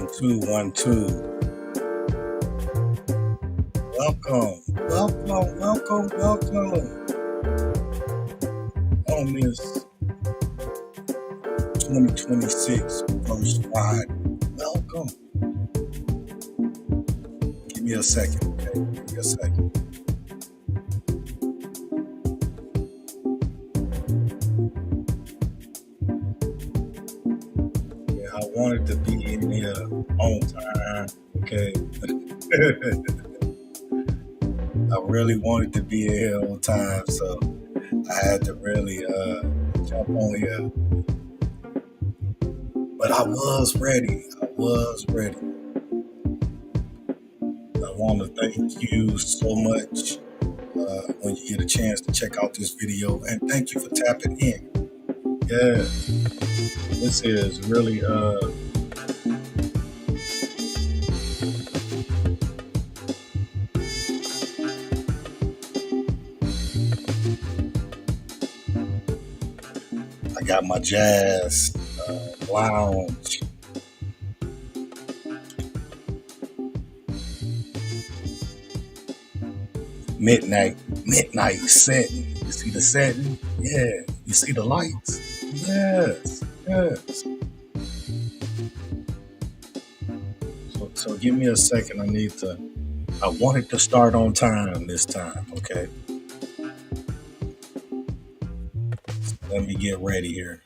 One, two, one, two. Welcome, welcome on this 2026 first Friday. Welcome. Give me a second, okay? Give me a second. Yeah, I wanted to be in here on time, okay? I really wanted to be in here on time, so I had to really jump on here. But I was ready. I want to thank you so much when you get a chance to check out this video, and thank you for tapping in. Yeah, this is really I got my jazz lounge. Midnight setting. You see the setting? Yeah. You see the lights? Yes. So give me a second. I wanted to start on time this time, okay? So let me get ready here.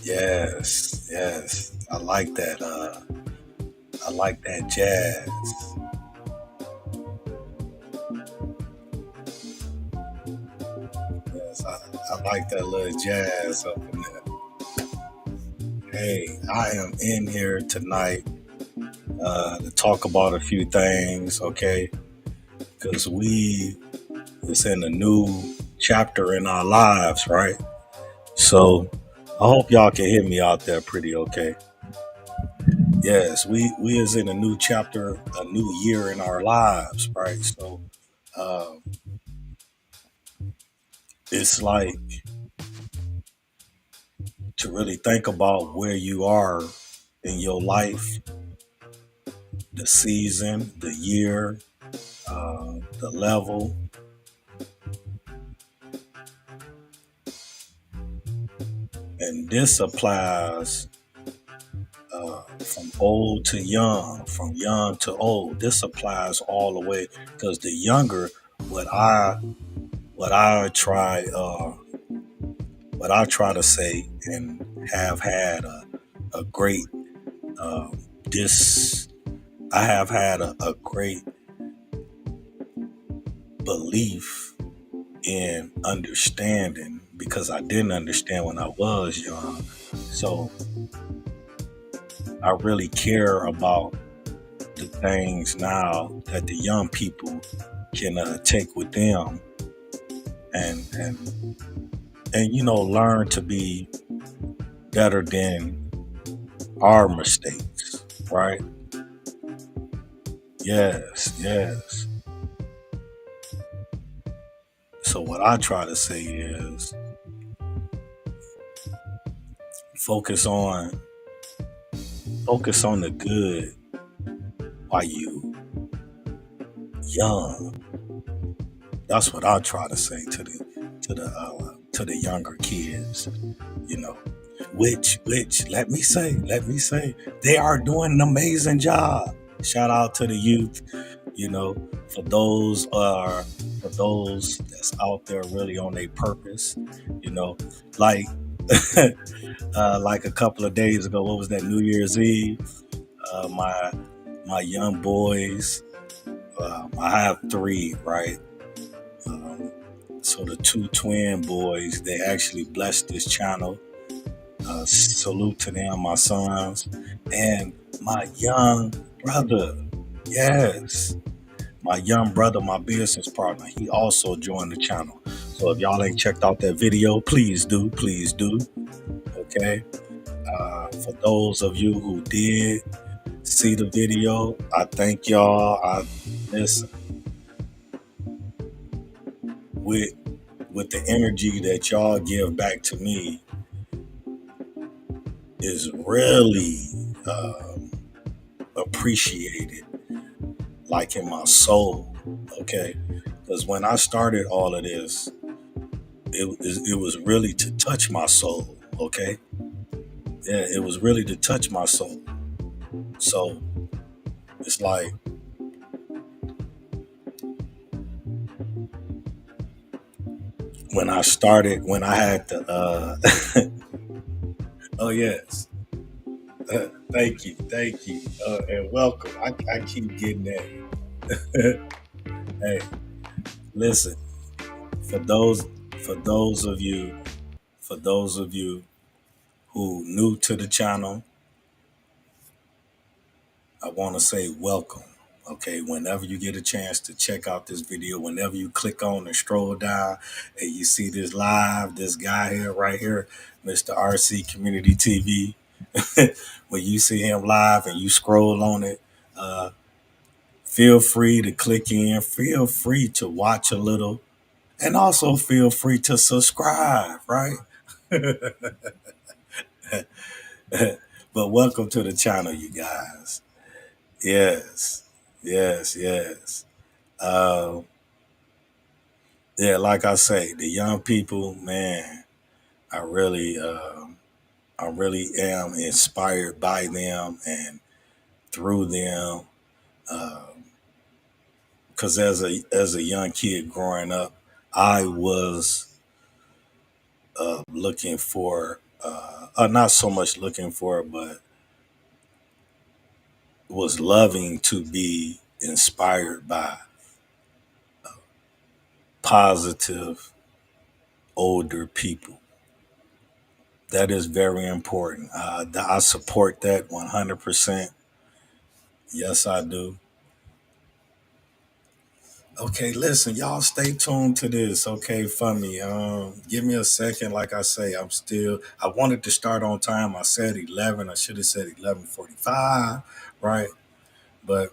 Yes. I like that. I like that jazz. Yes, I like that little jazz up in there. Hey, I am in here tonight to talk about a few things, okay? Because it's in a new chapter in our lives, right? So I hope y'all can hear me out there pretty okay. Yes, we is in a new chapter, a new year in our lives, right? So uh, it's like to really think about where you are in your life, the season, the year, the level. And this applies from old to young, from young to old. This applies all the way because the younger, what I try to say and have had a great this I have had a great belief in understanding because I didn't understand when I was young. So I really care about the things now that the young people can take with them and learn to be better than our mistakes, right? Yes, yes. So what I try to say is focus on focus on the good while you young. That's what I try to say to the younger kids. You know, which let me say they are doing an amazing job. Shout out to the youth. You know, for those that's out there really on their purpose. You know, like like a couple of days ago, what was that, New Year's Eve? My young boys, I have three, right? Um, so the two twin boys, they actually blessed this channel. Salute to them, my sons, and my young brother. Yes, my young brother, my business partner. He also joined the channel. So if y'all ain't checked out that video, please do, please do. Okay. For those of you who did see the video, I thank y'all. I listen with with the energy that y'all give back to me is really appreciated, like in my soul. Okay, because when I started all of this, it was really to touch my soul. Okay, yeah, it was really to touch my soul. So it's like when I started, when I had to. Oh yes, thank you, and welcome. I keep getting that. Hey, listen, for those for those of you for those of you who new to the channel, I want to say welcome. Okay, whenever you get a chance to check out this video, whenever you click on and stroll down and you see this live, this guy here, right here, Mr. RC Community TV, when you see him live and you scroll on it, uh, feel free to click in, feel free to watch a little, and also feel free to subscribe, right? But welcome to the channel, you guys. Yes, yes, yes. Uh, yeah, like I say, the young people, man, I really, I really am inspired by them and through them. Because as a young kid growing up, I was looking for, not so much looking for, but was loving to be inspired by positive older people. That is very important. I support that 100%. Yes, I do. Okay, listen, y'all stay tuned to this. Okay, for me. Give me a second. Like I say, I wanted to start on time. I said 11. I should have said 11:45, right? But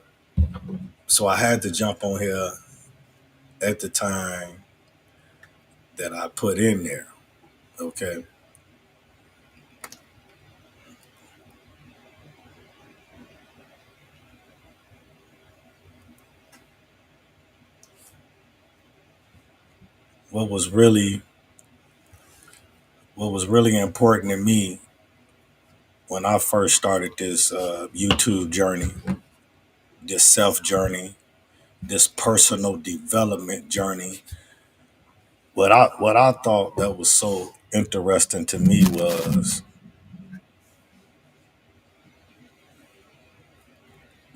so I had to jump on here at the time that I put in there. Okay. What was really what was really important to me when I first started this YouTube journey, this self journey, this personal development journey. What I thought that was so interesting to me was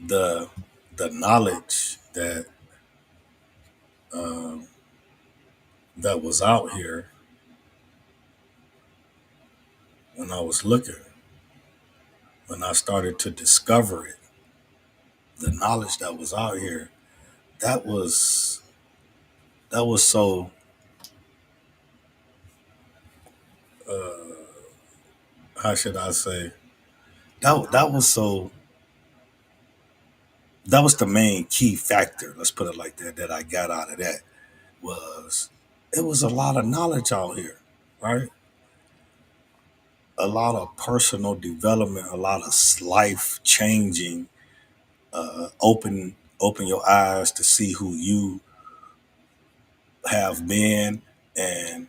the the knowledge um, that was out here when I was looking, when I started to discover it, the knowledge that was out here. That was that was so how should I say, that was so that was the main key factor. Let's put it like that. That I got out of that was it was a lot of knowledge out here, right? A lot of personal development, a lot of life changing. Open your eyes to see who you have been and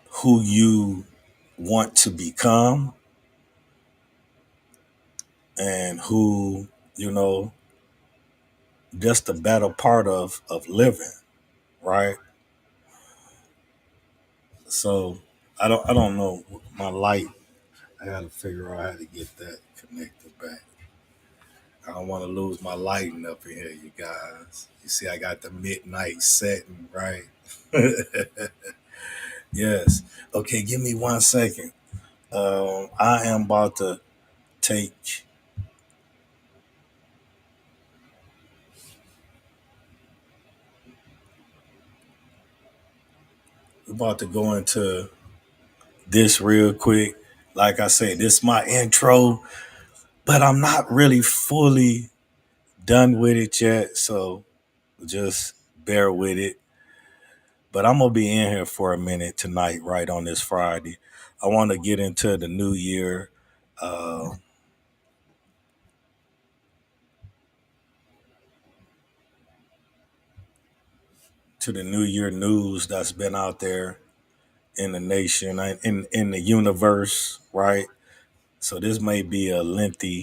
who you want to become and who, you know, just the better part of living, right? So I don't know my light. I gotta figure out how to get that connected back. I don't want to lose my lighting up in here, you guys. You see, I got the midnight setting, right? Yes. Okay, give me 1 second. I am about to take. We're about to go into this real quick. Like I said, this is my intro, but I'm not really fully done with it yet, so just bear with it. But I'm gonna be in here for a minute tonight, right on this Friday. I want to get into the new year, uh, to the new year news that's been out there in the nation, in the universe, right? So this may be a long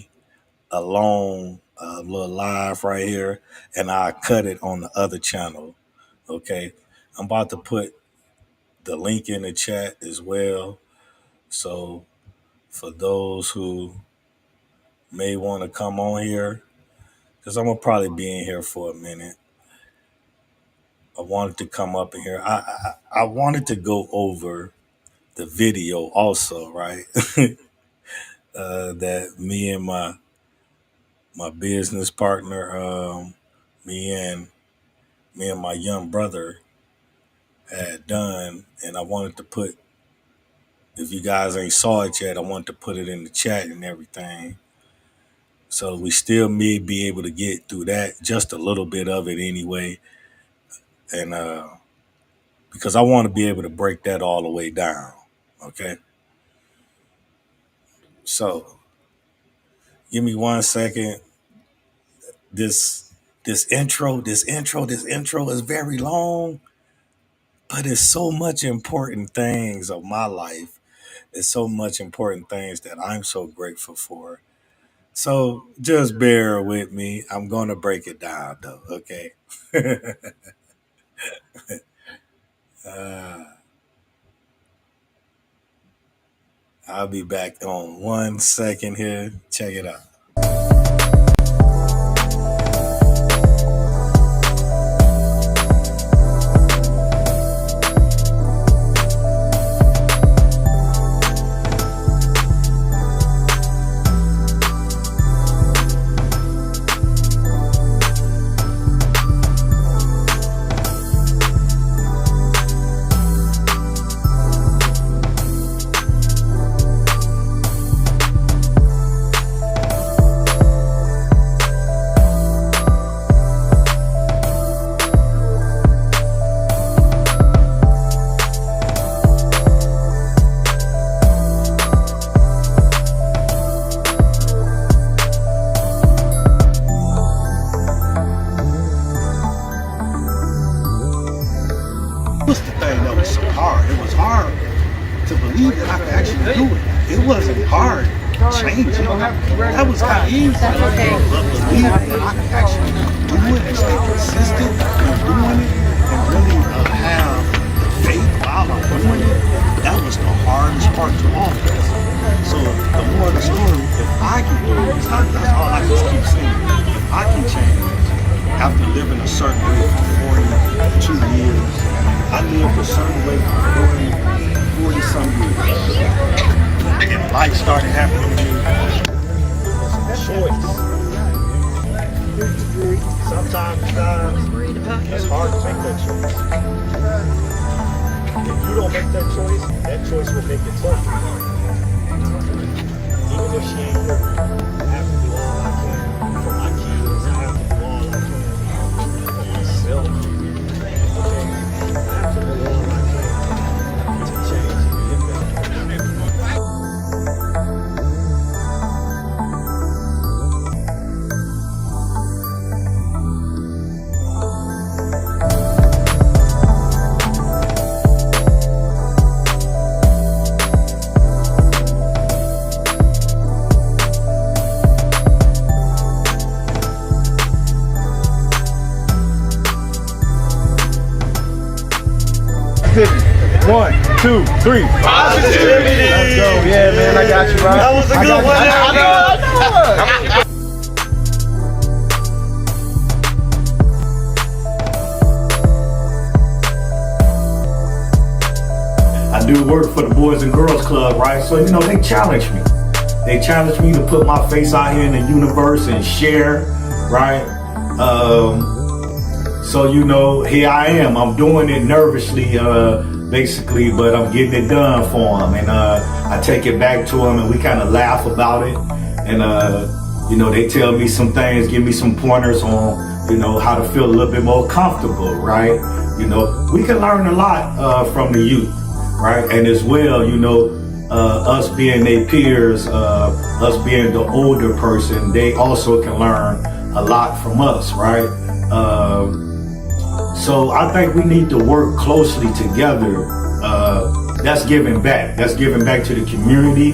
little live right here, and I cut it on the other channel. Okay, I'm about to put the link in the chat as well. So for those who may want to come on here, because I'm gonna probably be in here for a minute. I wanted to come up in here. I wanted to go over the video also, right? That me and my business partner, me and my young brother had done, and I wanted to put. If you guys ain't saw it yet, I wanted to put it in the chat and everything. So we still may be able to get through that, just a little bit of it anyway, and because I want to be able to break that all the way down. Okay, so give me 1 second. This intro is very long, but it's so much important things of my life. It's so much important things that I'm so grateful for. So just bear with me. I'm gonna break it down though. Okay. uh, I'll be back on 1 second here. Check it out. Was the thing that was so hard. It was hard to believe that I could actually do it. It wasn't hard changing. That was kind of easy. But believe that I could actually do it and stay consistent in doing it and really have the faith while I'm doing it, that was the hardest part to all of this. So the more the story, if I can do it, that's all I just keep saying. If I can change after living a certain way for 42 years, I lived a certain way for 40 some years. And life started happening to me. It's a choice. Sometimes, guys, it's hard to make that choice. If you don't make that choice will make it tough. Even if she ain't here, you have to do all positivity. One, two, three. Positivity. Let's go. Yeah, man, I got you, bro. That was a good one. I know. I do work for the Boys and Girls Club, right? So, they challenge me. They challenge me to put my face out here in the universe and share, right? So, here I am. I'm doing it nervously, basically, but I'm getting it done for them. And I take it back to them and we kind of laugh about it. And, they tell me some things, give me some pointers on, how to feel a little bit more comfortable, right? We can learn a lot from the youth, right? And as well, us being their peers, us being the older person, they also can learn a lot from us, right? So I think we need to work closely together. That's giving back. That's giving back to the community.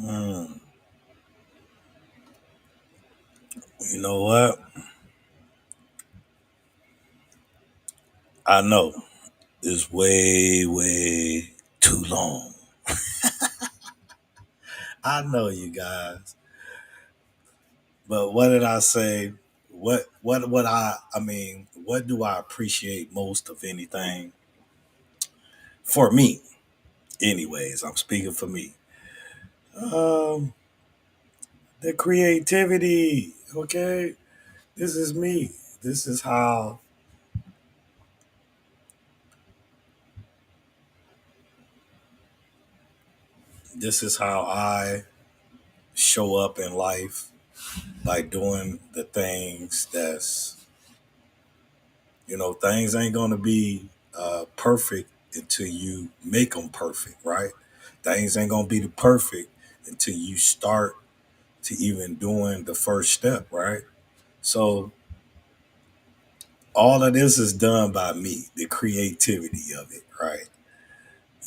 Mm, you know what? I know it's way, way too long. I know you guys. But what did I say? What do I appreciate most of anything? For me, anyways, I'm speaking for me. Um, the creativity, okay? This is me. This is how this is how I show up in life by doing the things things ain't gonna be perfect until you make them perfect, right? Things ain't gonna be the perfect until you start to even doing the first step, right? So all of this is done by me, the creativity of it, right?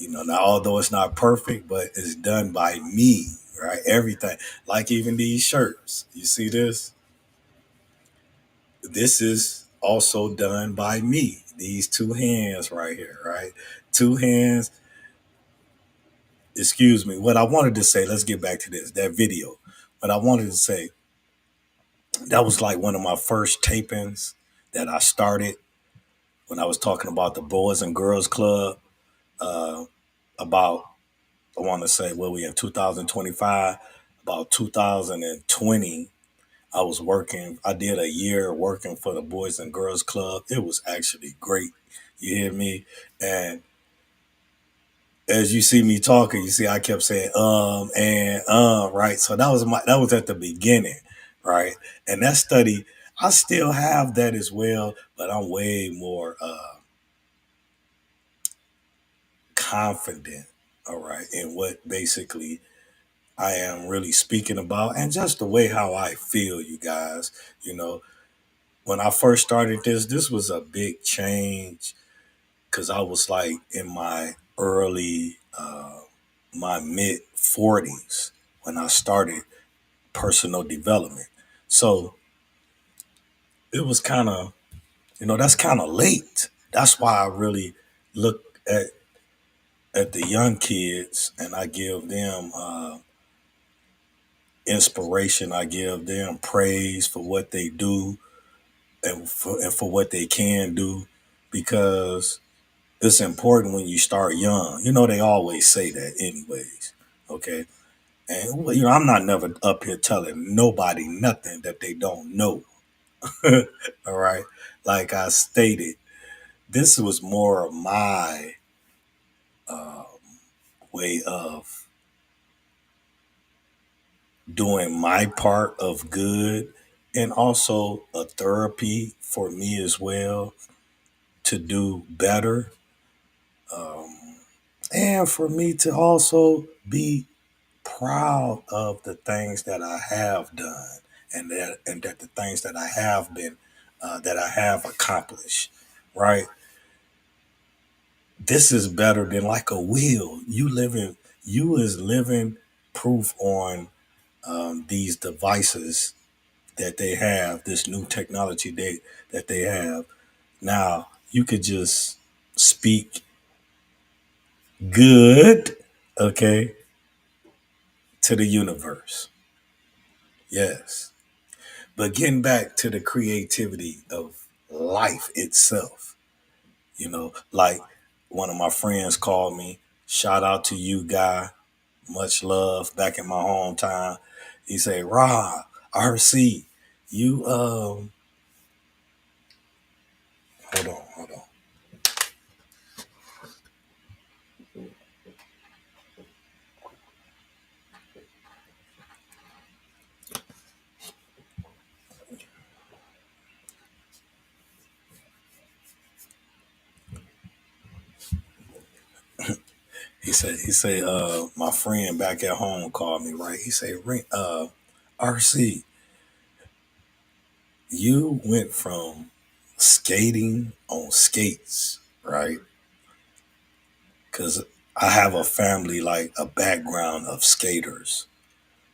Now although it's not perfect, but it's done by me, right? Everything, like even these shirts. You see this? This is also done by me. These two hands right here, right? Two hands. Excuse me. What I wanted to say, let's get back to this, that video. What I wanted to say, that was like one of my first tapings that I started when I was talking about the Boys and Girls Club. Uh, about, I want to say, well, we in 2025, about 2020. I did a year working for the Boys and Girls Club. It was actually great. You hear me? And as you see me talking, you see I kept saying and right. So that was at the beginning, right? And that study, I still have that as well, but I'm way more confident, all right, in what basically I am really speaking about and just the way how I feel, you guys. You know, when I first started this was a big change because I was like in my mid 40s when I started personal development. So it was kind of, that's kind of late. That's why I really look at the young kids and I give them inspiration. I give them praise for what they do and for what they can do because it's important when you start young. They always say that anyways. Okay. And I'm not never up here telling nobody nothing that they don't know. All right. Like I stated, this was more of my uh, way of doing my part of good and also a therapy for me as well to do better. Um, and for me to also be proud of the things that I have done and that the things that I have been that I have accomplished, right? This is better than like a will. You is living proof on these devices that they have, this new technology that they have. Now, you could just speak good, okay, to the universe. Yes. But getting back to the creativity of life itself, like one of my friends called me, shout out to you, guy, much love back in my hometown. He said, Rob, RC, you, hold on. My friend back at home called me, right? He said, RC, you went from skating on skates, right? Because I have a family, like a background of skaters.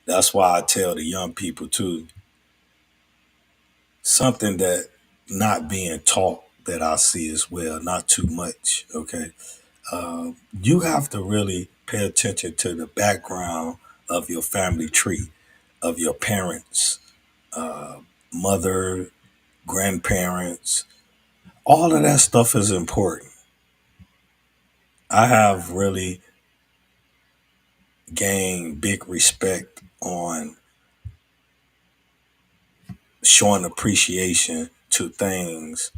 That's why I tell the young people too, something that not being taught that I see as well, not too much, okay? You have to really pay attention to the background of your family tree, of your parents, uh, mother, grandparents. All of that stuff is important. I have really gained big respect on showing appreciation to things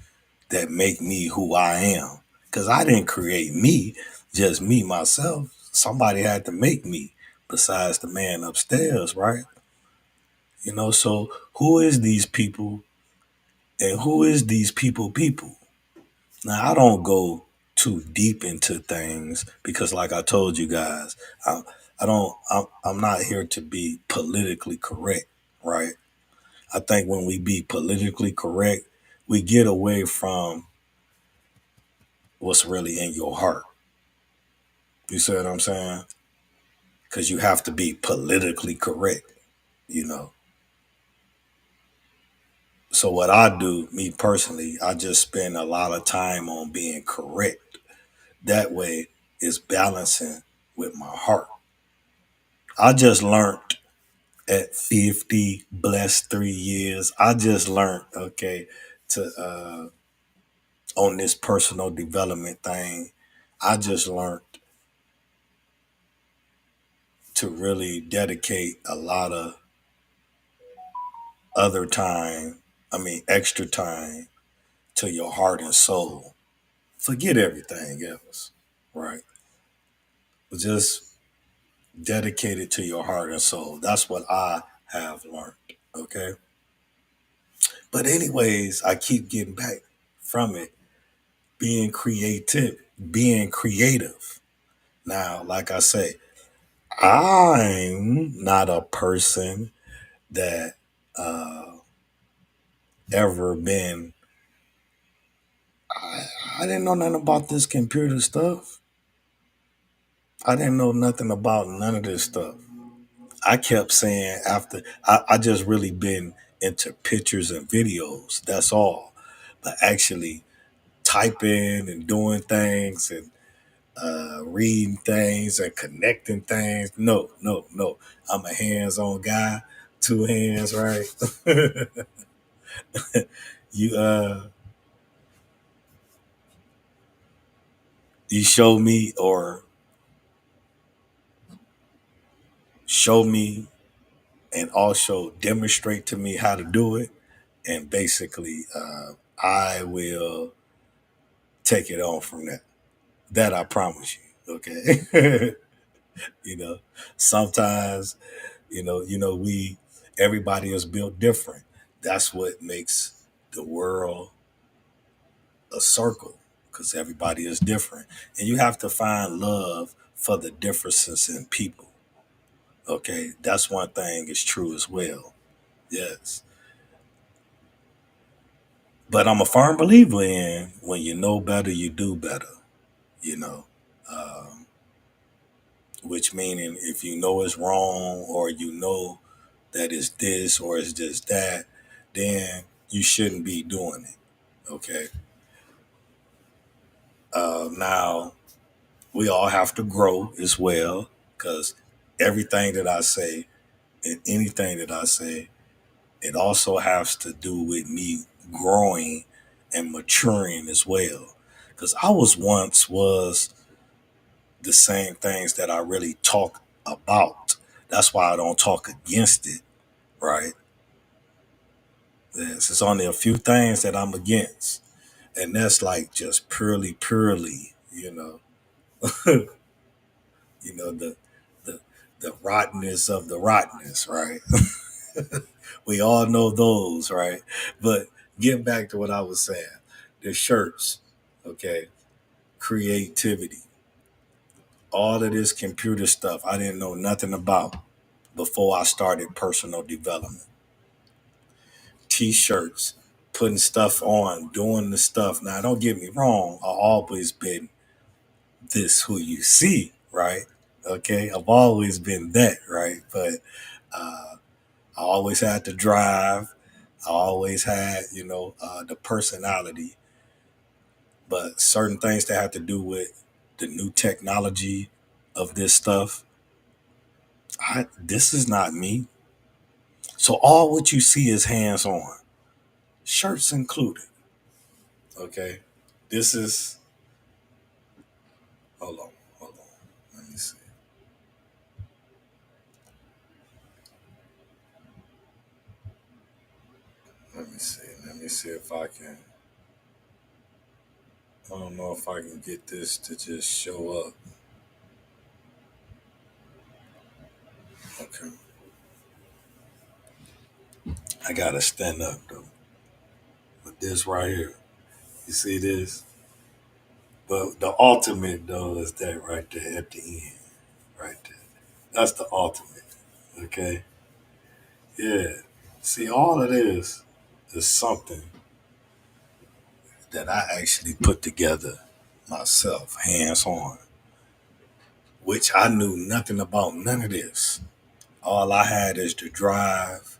that make me who I am. Because I didn't create me, just me, myself. Somebody had to make me besides the man upstairs, right? So who is these people and who is these people? Now, I don't go too deep into things because, like I told you guys, I, I don't, I'm not here to be politically correct, right? I think when we be politically correct, we get away from what's really in your heart. You see what I'm saying? Because you have to be politically correct, you know. So what I do, me personally, I just spend a lot of time on being correct. That way, it's balancing with my heart. I just learned at 50, blessed 3 years. I just learned, okay, to on this personal development thing. I just learned to really dedicate a lot of other time, extra time to your heart and soul. Forget everything else, right? Just dedicate it to your heart and soul. That's what I have learned, okay? But, anyways, I keep getting back from it. Being creative. Now, like I say, I'm not a person that uh, ever been. I didn't know nothing about this computer stuff. I didn't know nothing about none of this stuff. I kept saying after I just really been into pictures and videos. That's all. But actually typing and doing things and reading things and connecting things. No, no, no. I'm a hands-on guy. Two hands, right? you you show me and also demonstrate to me how to do it, and basically I will take it on from that. That I promise you. Okay. you know, sometimes, we everybody is built different. That's what makes the world a circle because everybody is different. And you have to find love for the differences in people. Okay. That's one thing is true as well. Yes. But I'm a firm believer in when you know better, you do better. You know, um, which meaning if you know it's wrong or you know that it's this or it's just that, then you shouldn't be doing it. Okay. Now we all have to grow as well because everything that I say and anything that I say, it also has to do with me growing and maturing as well. Because I was the same things that I really talk about. That's why I don't talk against it, right? Yes, it's only a few things that I'm against, and that's like just purely, the the the rottenness of the rottenness, right? We all know those, right? But getting back to what I was saying, the shirts, okay, creativity, all of this computer stuff I didn't know nothing about before I started personal development. T-shirts, putting stuff on, doing the stuff. Now, don't get me wrong, I've always been this who you see, right? Okay, I've always been that, right? But uh, I always had to drive. I always had, the personality. But certain things that have to do with the new technology of this stuff, this is not me. So all what you see is hands on, shirts included. Okay, this is. Hold on, hold on. Let me see. Let me see. Let me see if I can. I don't know if I can get this to just show up. Okay, I gotta stand up though. But this right here, you see this? But the ultimate though is that right there at the end, right there. That's the ultimate. Okay. Yeah. See, all of this is something that I actually put together myself, hands on, which I knew nothing about none of this. All I had is the drive.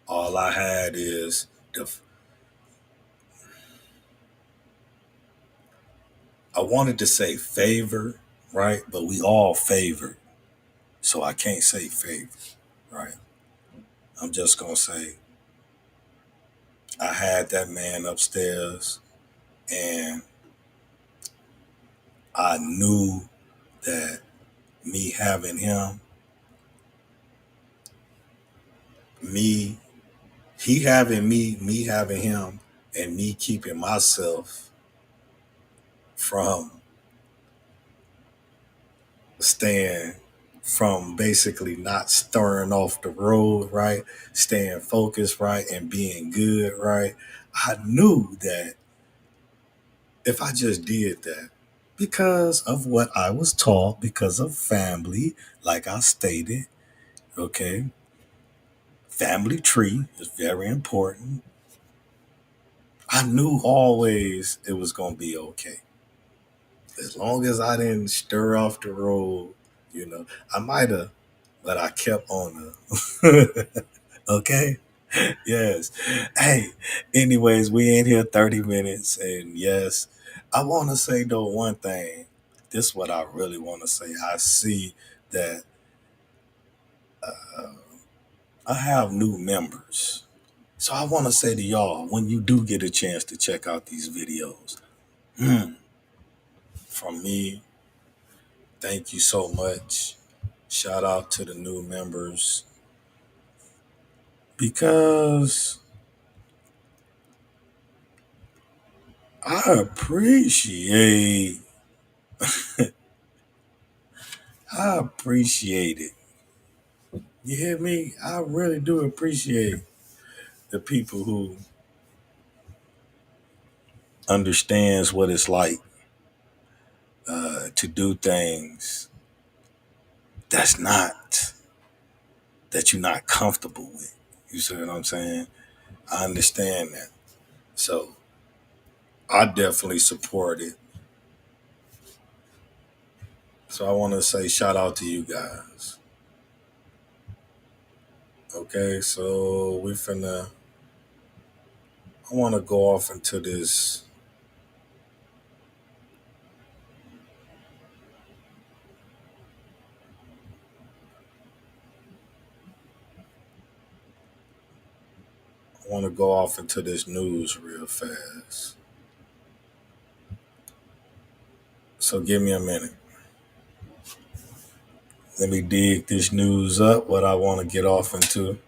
All I had is the. I wanted to say favor, right? But we all favored. So I can't say favor, right? I'm just going to say I had that man upstairs and I knew that me having him, me, he having me having him, and me keeping myself from staying, from basically not stirring off the road, right? Staying focused, right? And being good, right? I knew that if I just did that, because of what I was taught, because of family, like I stated, okay, family tree is very important. I knew always it was going to be okay. As long as I didn't stir off the road, I might have, but I kept on the. Okay. Yes. Hey, anyways, we in here 30 minutes. And yes, I want to say, though, one thing. This is what I really want to say. I see that I have new members. So I want to say to y'all, when you do get a chance to check out these videos, hmm, from me, thank you so much. Shout out to the new members because I appreciate it. You hear me? I really do appreciate the people who understands what it's like to do things that's not that you're not comfortable with. You see what I'm saying? I understand that. So I definitely support it. So I want to say shout out to you guys. Okay, so I want to go off into this. I want to go off into this news real fast. So give me a minute. Let me dig this news up, what I want to get off into.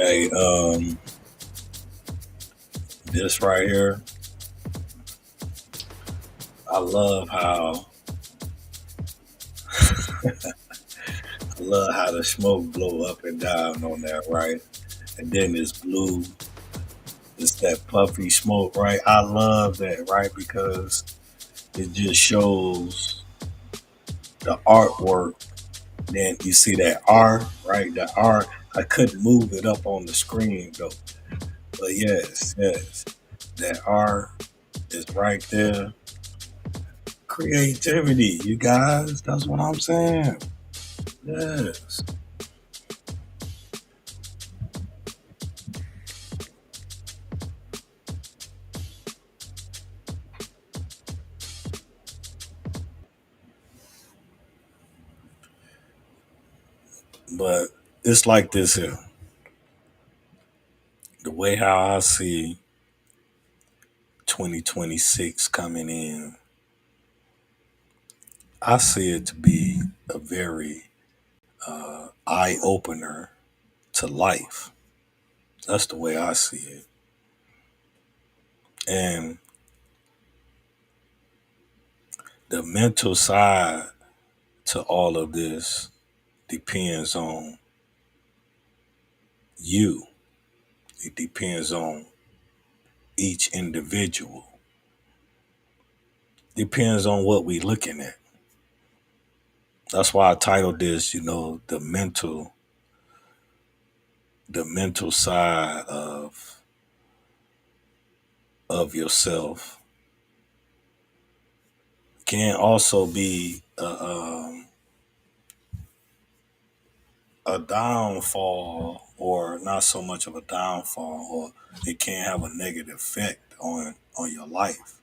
Hey, this right here, I love how the smoke blow up and down on that, right? And then this blue, it's that puffy smoke, right? I love that, right? Because it just shows the artwork. Then you see that R, right? The R, I couldn't move it up on the screen though. But yes, yes. That R is right there. Creativity, you guys. That's what I'm saying. Yes. But it's like this here. The way how I see 2026 coming in, I see it to be a very eye opener to life. That's the way I see it. And the mental side to all of this depends on you. It depends on each individual. Depends on what we looking at. That's why I titled this, the mental side of yourself can also be a downfall, or not so much of a downfall, or it can have a negative effect on your life.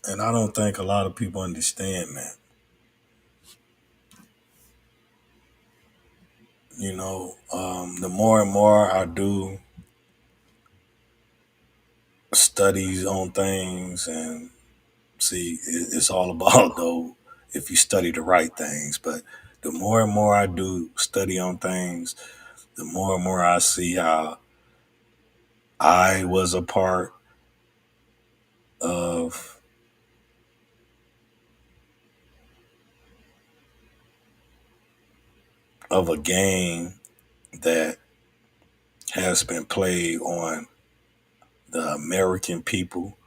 And I don't think a lot of people understand that. The more and more I do studies on things, and see, it's all about though if you study the right things. But the more and more I do study on things, the more and more I see how I was a part of a game that has been played on the American people.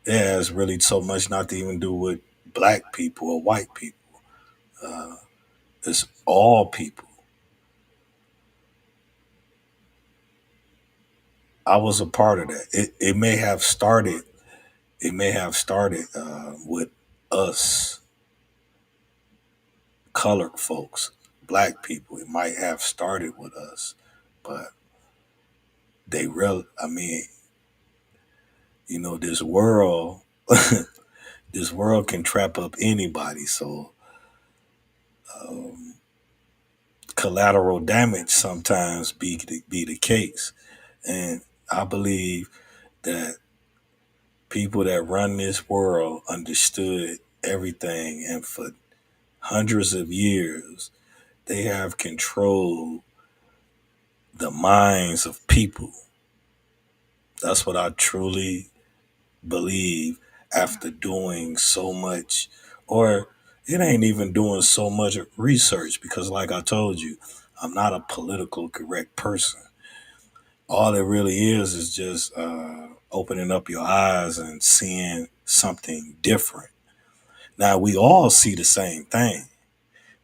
It has really so much not to even do with black people or white people. Uh, it's all people. I was a part of that. It may have started. It may have started with us colored folks, black people. It might have started with us, but they real. I mean, this world, this world can trap up anybody. So um, collateral damage sometimes be the case, and I believe that people that run this world understood everything, and for hundreds of years they have controlled the minds of people. That's what I truly believe after doing so much, or it ain't even doing so much research, because, like I told you, I'm not a political correct person. All it really is just opening up your eyes and seeing something different. Now, we all see the same thing,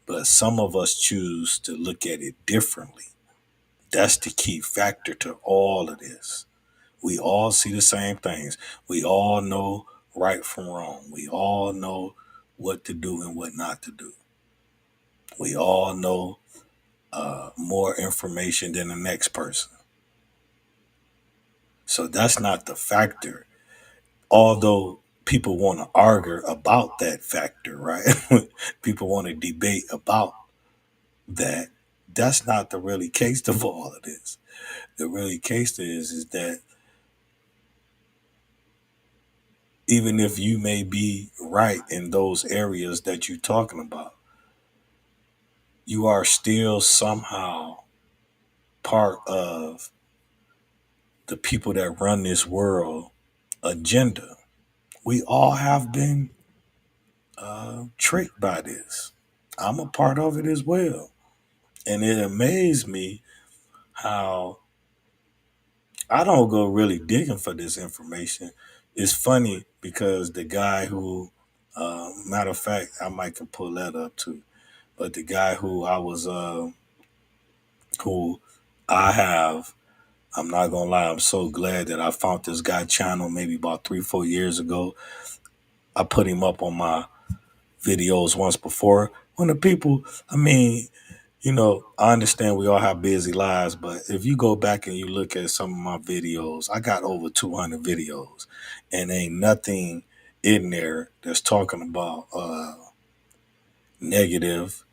but some of us choose to look at it differently. That's the key factor to all of this. We all see the same things. We all know right from wrong. We all know what to do and what not to do. We all know more information than the next person. So that's not the factor. Although people want to argue about that factor, right? People want to debate about that. That's not the really case of all of this. The really case is that even if you may be right in those areas that you're talking about, you are still somehow part of the people that run this world agenda. We all have been tricked by this. I'm a part of it as well. And it amazed me how I don't go really digging for this information. It's funny because the guy who, matter of fact, I might can pull that up too. But the guy who I have, I'm not gonna lie, I'm so glad that I found this guy channel maybe about 3, 4 years ago. I put him up on my videos once before. When the people, I mean, I understand we all have busy lives, but if you go back and you look at some of my videos, I got over 200 videos, and ain't nothing in there that's talking about negative,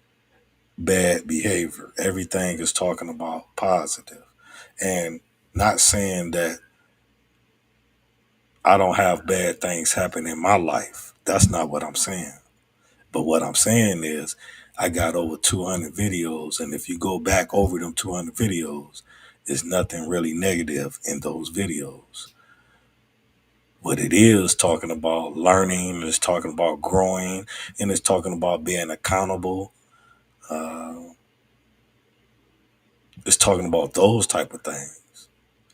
bad behavior. Everything is talking about positive, and not saying that I don't have bad things happen in my life. That's not what I'm saying. But what I'm saying is, I got over 200 videos, and if you go back over them 200 videos, there's nothing really negative in those videos. What it is talking about learning, it's talking about growing, and it's talking about being accountable. Uh, it's talking about those type of things.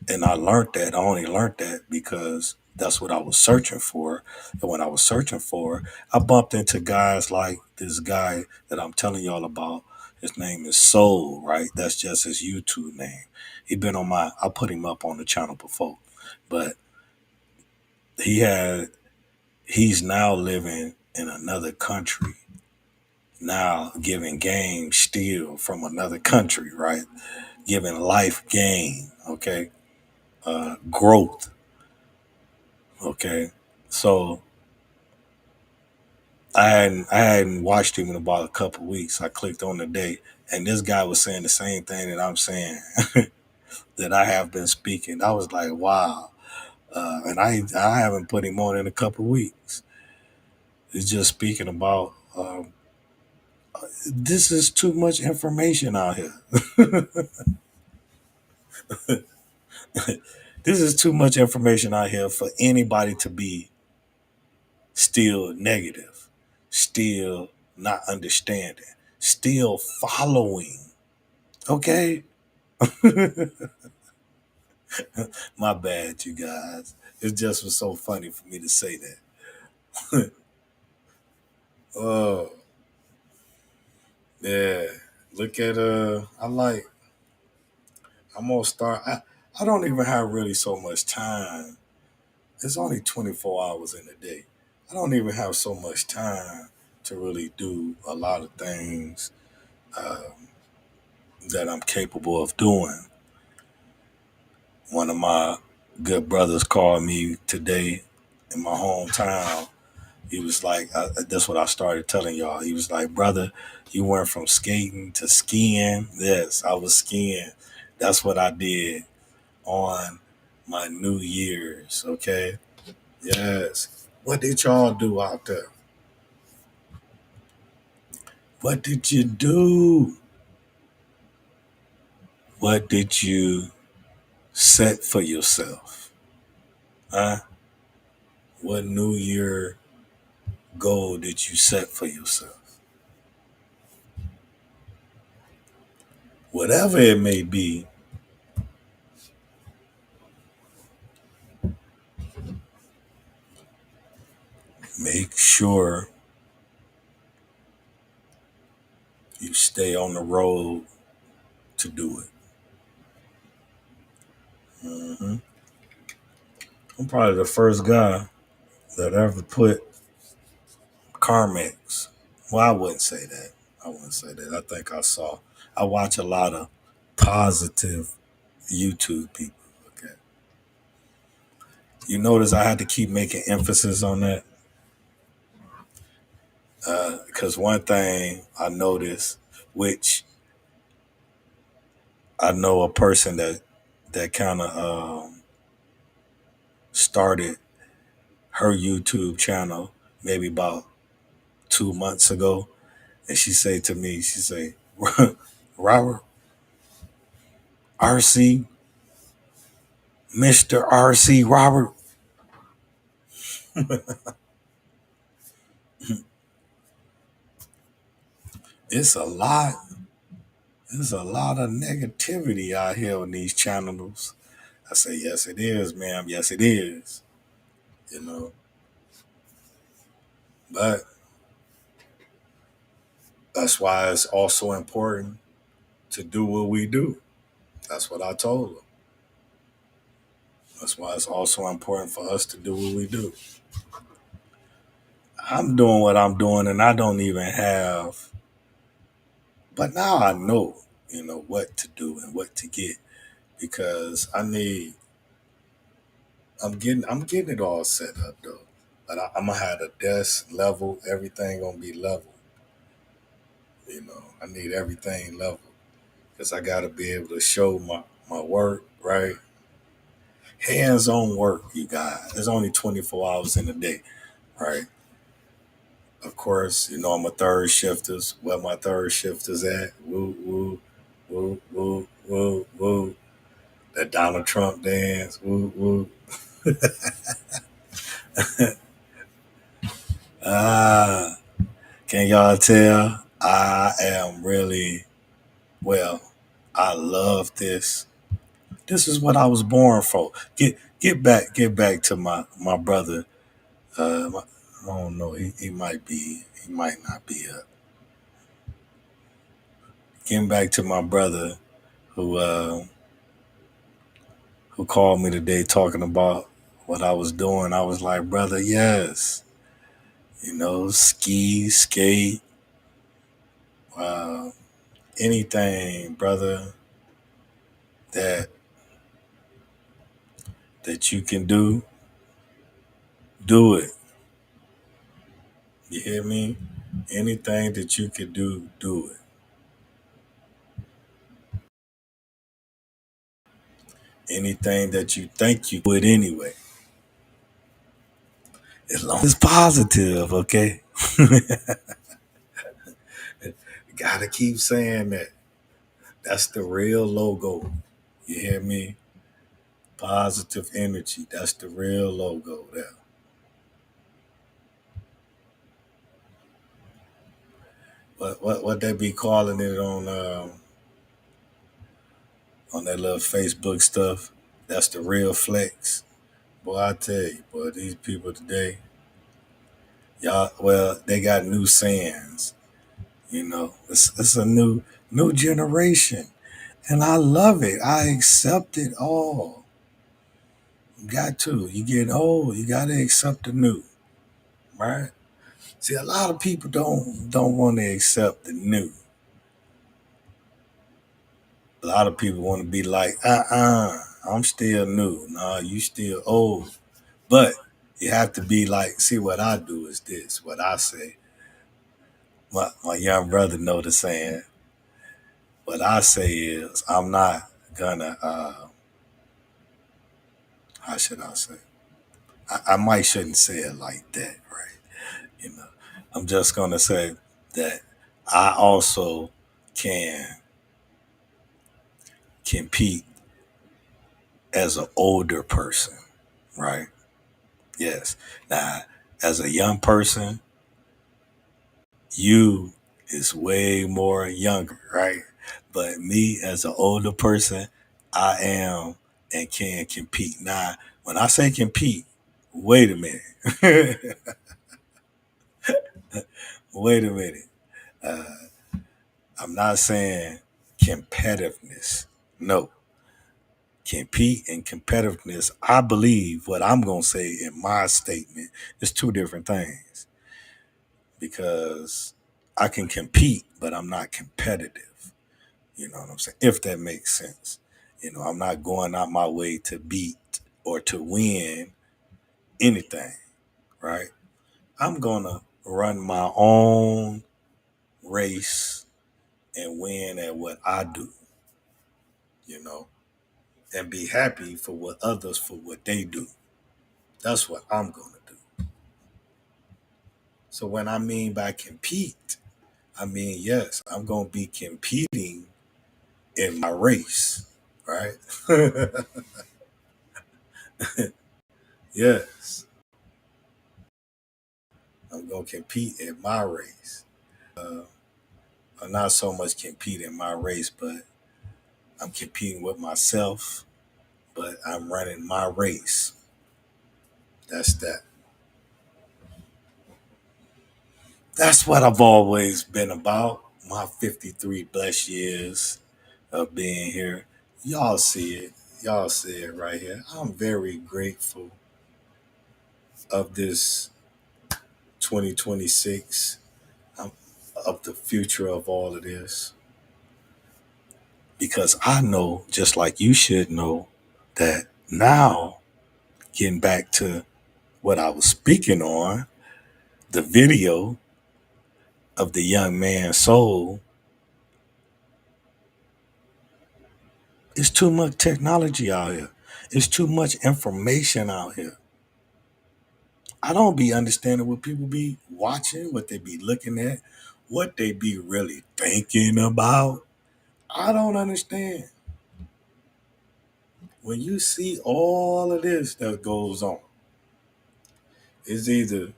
And I learned that. I only learned that because that's what I was searching for. And when I was searching for, I bumped into guys like this guy that I'm telling y'all about. His name is Soul, right? That's just his YouTube name. I put him up on the channel before. But he had, he's now living in another country, now giving game still from another country, right? Giving life game, okay? Growth, okay? So I hadn't watched him in about a couple weeks. I clicked on the day, and this guy was saying the same thing that I'm saying that I have been speaking. I was like, wow, and I haven't put him on in a couple weeks. He's just speaking about this is too much information out here. This is too much information out here for anybody to be still negative, still not understanding, still following. Okay. My bad, you guys. It just was so funny for me to say that. Oh, yeah. Look at I'm gonna start I don't even have really so much time. It's only 24 hours in a day. I don't even have so much time to really do a lot of things that I'm capable of doing. One of my good brothers called me today in my hometown. He was like, that's what I started telling y'all. He was like, brother, you went from skating to skiing. Yes, I was skiing. That's what I did on my New Year's. Okay. Yes. What did y'all do out there? What did you do? What did you set for yourself? Huh? What New Year goal did you set for yourself? Whatever it may be, make sure you stay on the road to do it. hmm I'm probably the first guy that ever put Carmex. Well, I wouldn't say that. I wouldn't say that. I watch a lot of positive YouTube people. Okay. You notice I had to keep making emphasis on that because one thing I noticed, which I know a person that kind of started her YouTube channel maybe about 2 months ago. And she say to me, she say, Robert RC, Mr. RC Robert. It's a lot. There's a lot of negativity out here on these channels. I say, yes, it is, ma'am. Yes, it is. You know, but that's why it's also important to do what we do. That's what I told them. That's why it's also important for us to do what we do. I'm doing what I'm doing, and I don't even have. But now I know, what to do and what to get because I need. I'm getting it all set up though. But I'm gonna have the desk level. Everything gonna be level. I need everything level because I gotta be able to show my work right. Hands on work, you guys. There's only 24 hours in a day, right? Of course, I'm a third shifters. Where my third shifters at? Woo woo woo woo woo woo. That Donald Trump dance. Woo woo. Ah, can y'all tell? I am really well. I love this. This is what I was born for. Get back to my brother. I don't know. He might be. He might not be up. Getting back to my brother who uh, who called me today talking about what I was doing. I was like, brother, yes. Ski, skate, uh, anything, brother, that that you can do it. You hear me? Anything that you can do it. Anything that you think you do it anyway. As long as it's positive, okay? Gotta keep saying that. That's the real logo. You hear me? Positive energy. That's the real logo there. What they be calling it on that little Facebook stuff? That's the real flex. Boy, I tell you, boy, these people today, y'all, well, they got new sayings. It's a new generation, and I love it. I accept it all. You got to. You get old, you got to accept the new, right? See, a lot of people don't want to accept the new. A lot of people want to be like, I'm still new. Nah, you still old. But you have to be like, see, what I do is this. What I say. My young brother know the saying. What I say is, I'm not gonna. How should I say? I might shouldn't say it like that, right? You know, I'm just gonna say that I also can compete as an older person, right? Yes. Now, as a young person, you is way more younger, right? But me as an older person, I am and can compete. Now, when I say compete, wait a minute. Wait a minute. Uh, I'm not saying competitiveness. No. Compete and competitiveness, I believe what I'm going to say in my statement is two different things because I can compete, but I'm not competitive. You know what I'm saying? If that makes sense. I'm not going out my way to beat or to win anything, right? I'm going to run my own race and win at what I do, you know, and be happy for what they do. That's what I'm going to do. So when I mean by compete, I mean, yes, I'm going to be competing in my race, right? Yes, I'm going to compete in my race. I'm not so much compete in my race, but I'm competing with myself, but I'm running my race. That's that. That's what I've always been about. My 53 blessed years of being here. Y'all see it. Y'all see it right here. I'm very grateful of this 2026, um, of the future of all of this, because I know, just like you should know, that now, getting back to what I was speaking on, the video of the young man's soul, it's too much technology out here. It's too much information out here. I don't be understanding what people be watching, what they be looking at, what they be really thinking about. I don't understand. When you see all of this that goes on, it's either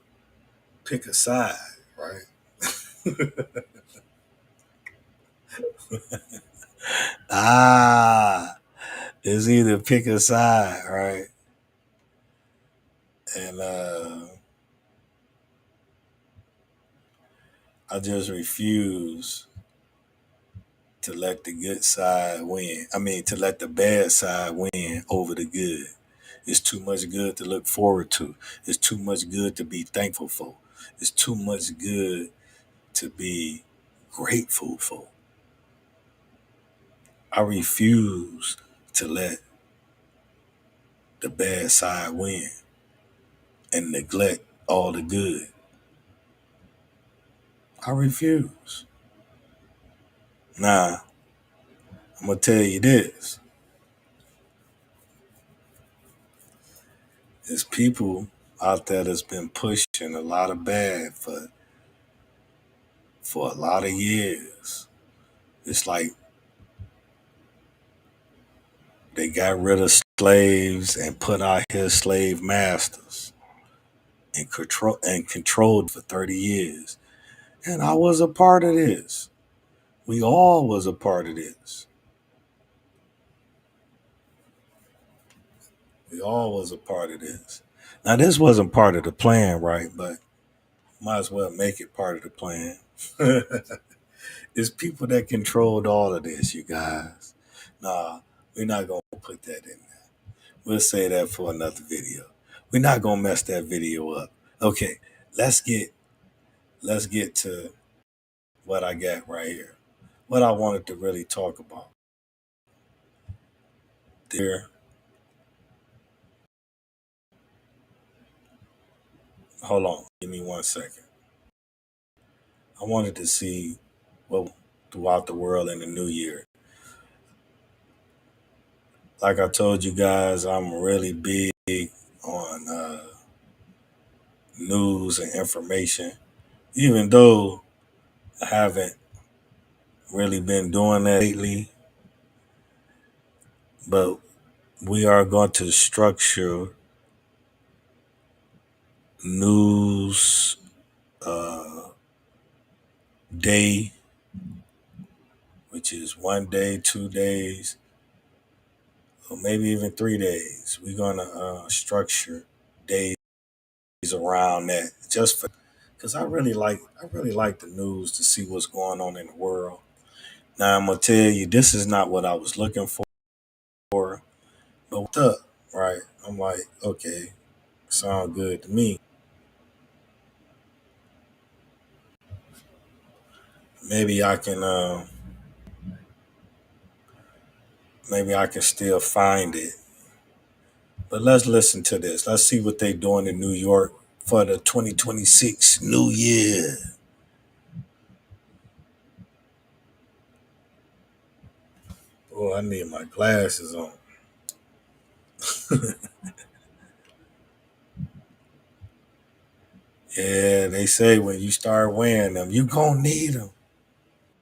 pick a side, right? Ah, it's either pick a side, right? And I just refuse to let the good side win. I mean, to let the bad side win over the good. It's too much good to look forward to. It's too much good to be thankful for. It's too much good to be grateful for. I refuse to let the bad side win and neglect all the good. I refuse. Nah, I'm gonna tell you this. There's people out there that's been pushing a lot of bad for a lot of years. It's like they got rid of slaves and put out here slave masters and controlled for 30 years. And I was a part of this. We all was a part of this. We all was a part of this. Now this wasn't part of the plan, right? But might as well make it part of the plan. It's people that controlled all of this, you guys. Nah, we're not gonna put that in there. We'll say that for another video. We're not gonna mess that video up. Okay, let's get let's get to what I got right here. What I wanted to really talk about. There, hold on, give me 1 second. I wanted to see what throughout the world in the new year. Like I told you guys, I'm really big on news and information, even though I haven't really been doing that lately. But we are going to structure news uh, day, which is 1 day, 2 days, or maybe even 3 days. We're going to structure days around that, just for because I really like the news to see what's going on in the world. Now I'm gonna tell you, this is not what I was looking for, but what's up, right? I'm like, okay, sound good to me. Maybe I can, maybe I can still find it. But let's listen to this. Let's see what they doing in New York for the 2026 New Year. Oh, I need my glasses on. Yeah, they say when you start wearing them, you gonna need them.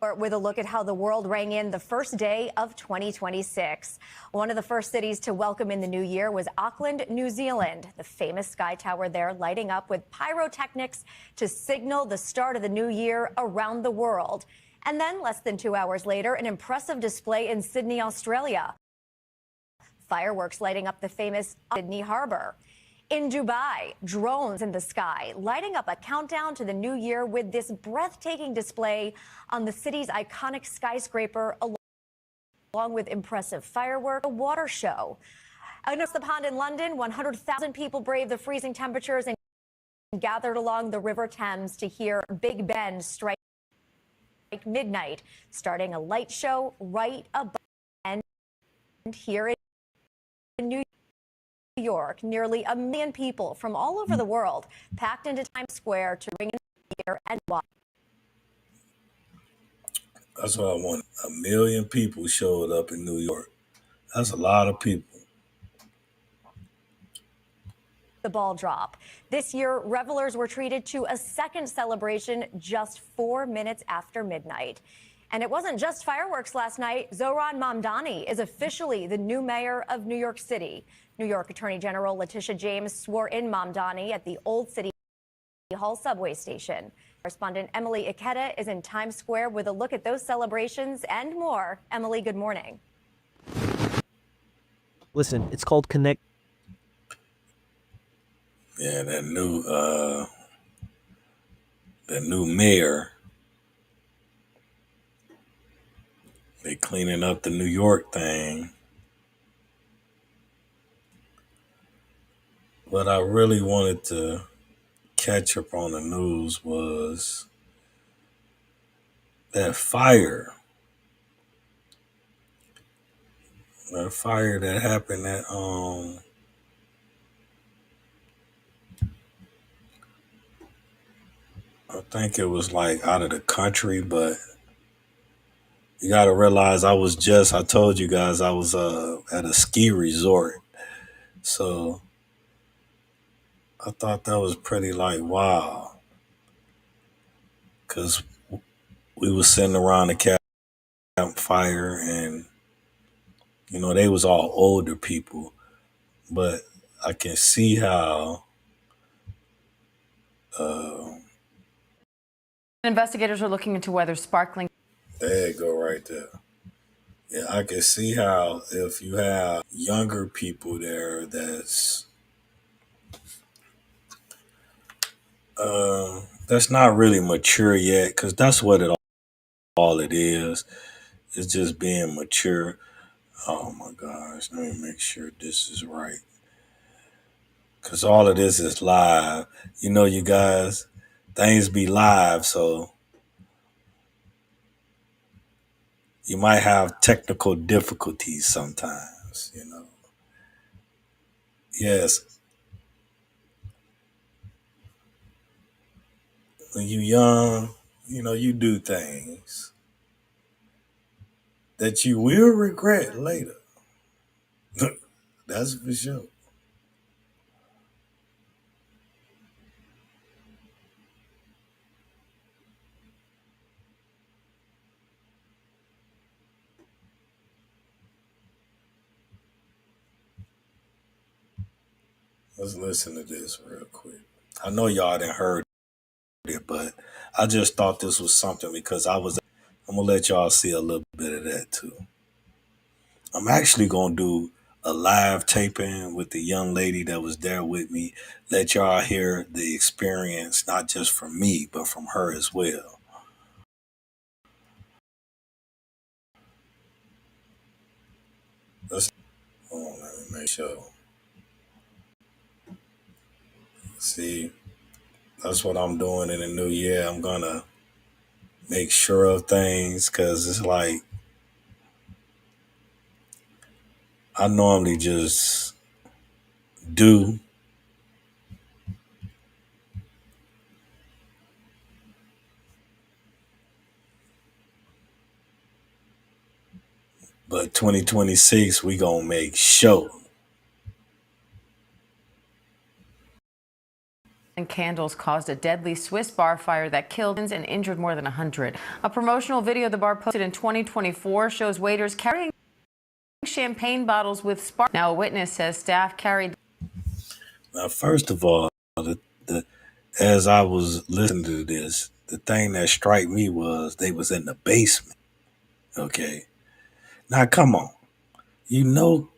With a look at how the world rang in the first day of 2026. One of the first cities to welcome in the new year was Auckland, New Zealand. The famous Sky Tower there lighting up with pyrotechnics to signal the start of the new year around the world. And then less than 2 hours later, an impressive display in Sydney, Australia. Fireworks lighting up the famous Sydney Harbour. In Dubai, drones in the sky, lighting up a countdown to the new year with this breathtaking display on the city's iconic skyscraper, along with impressive fireworks, a water show. Across the pond in London, 100,000 people braved the freezing temperatures and gathered along the River Thames to hear Big Ben strike midnight, starting a light show right above. And here in New York, nearly 1 million people from all over the world packed into Times Square to ring in the year and watch. That's what I want. 1 million people showed up in New York. That's a lot of people. The ball drop. This year, revelers were treated to a second celebration just 4 minutes after midnight. And it wasn't just fireworks last night. Zohran Mamdani is officially the new mayor of New York City. New York Attorney General Letitia James swore in Mamdani at the Old City Hall subway station. Correspondent Emily Ikeda is in Times Square with a look at those celebrations and more. Emily, good morning. Listen, it's called Connect. Yeah, that new mayor. They cleaning up the New York thing. What I really wanted to catch up on the news was that fire. That fire that happened at I think it was like out of the country, but you got to realize I told you guys I was at a ski resort. So I thought that was pretty like wow. Cause we was sitting around the campfire and they was all older people, but I can see how investigators are looking into whether sparkling. there you go right there. Yeah, I can see how if you have younger people there that's not really mature yet, because that's what all it is. It's just being mature. Oh my gosh, let me make sure this is right. Because all of this is live. You guys, things be live, so you might have technical difficulties sometimes. Yes, when you young, you do things that you will regret later. That's for sure. Let's listen to this real quick. I know y'all didn't heard it, but I just thought this was something because I'm gonna let y'all see a little bit of that too. I'm actually gonna do a live taping with the young lady that was there with me. Let y'all hear the experience, not just from me, but from her as well. Let me make sure. See, that's what I'm doing in the new year. I'm gonna make sure of things because it's like I normally just do. But 2026, we gonna make sure. candles caused a deadly Swiss bar fire that killed and injured more than 100. A promotional video the bar posted in 2024 shows waiters carrying champagne bottles with spark. Now a witness says staff carried. Now, first of all, as I was listening to this, the thing that struck me was they was in the basement. Okay. Now, come on. You know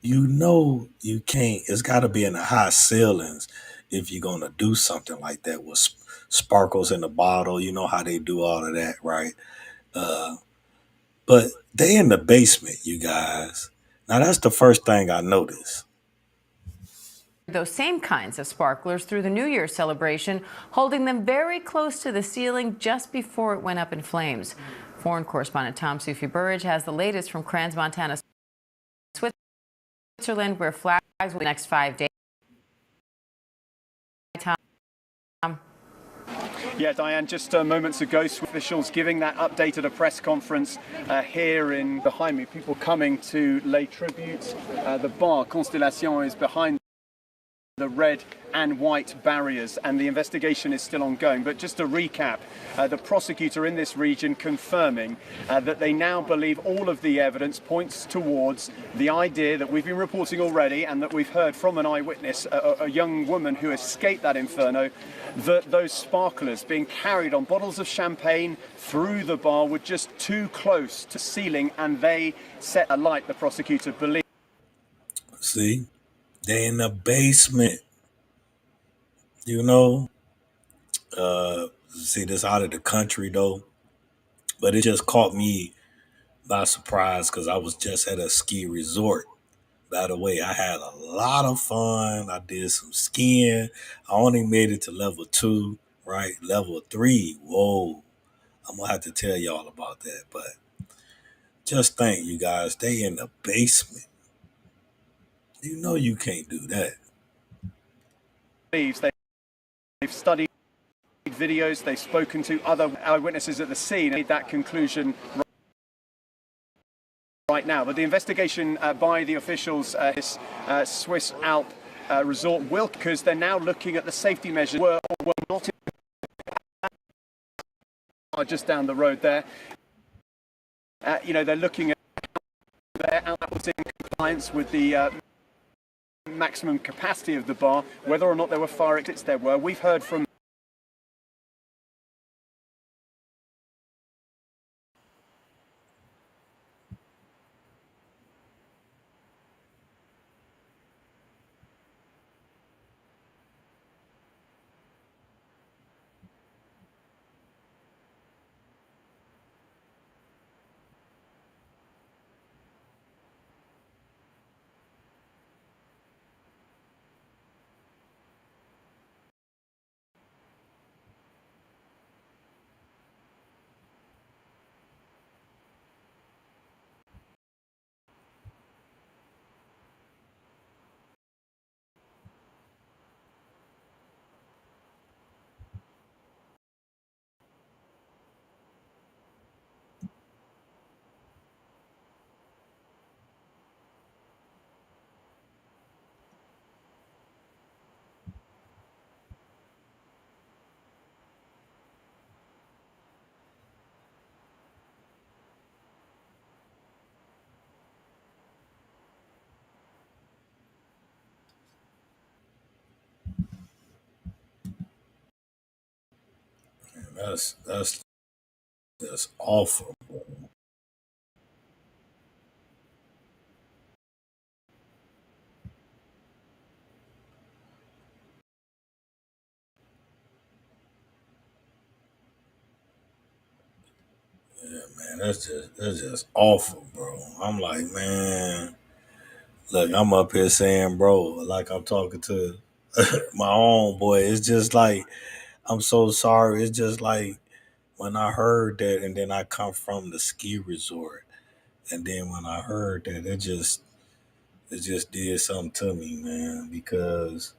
you can't. It's got to be in the high ceilings if you're gonna do something like that with sparkles in the bottle. You know how they do all of that, right? But they in the basement, you guys. Now that's the first thing I noticed. Those same kinds of sparklers through the New Year's celebration, holding them very close to the ceiling just before it went up in flames. Foreign correspondent Tom Sufi-Burridge has the latest from Crans, Montana, Switzerland, where flags will be the next 5 days. Tom. Yeah, Diane, just moments ago, officials giving that update at a press conference here behind me. People coming to lay tribute. The bar Constellation is behind the red and white barriers, and the investigation is still ongoing. But just to recap, the prosecutor in this region confirming that they now believe all of the evidence points towards the idea that we've been reporting already and that we've heard from an eyewitness, a young woman who escaped that inferno, that those sparklers being carried on bottles of champagne through the bar were just too close to ceiling and they set alight, the prosecutor believes. See, they in the basement. You know, see this out of the country though, but it just caught me by surprise because I was just at a ski resort. By the way, I had a lot of fun. I did some skiing. I only made it to level 2, right? Level 3, whoa. I'm gonna have to tell y'all about that. But just think, you guys, they in the basement. You know you can't do that. They've studied videos, they've spoken to other eyewitnesses at the scene, and made that conclusion right now. But the investigation by the officials at this Swiss Alp resort will, because they're now looking at the safety measures were not just down the road there. They're looking at how that was in compliance with the maximum capacity of the bar, whether or not there were fire exits. There were. We've heard from That's awful. Yeah, man, that's just awful, bro. I'm like, man, look, I'm up here saying, bro, like I'm talking to my own boy. It's just like I'm so sorry. It's just like when I heard that, and then I come from the ski resort, and then when I heard that, it just did something to me, man, because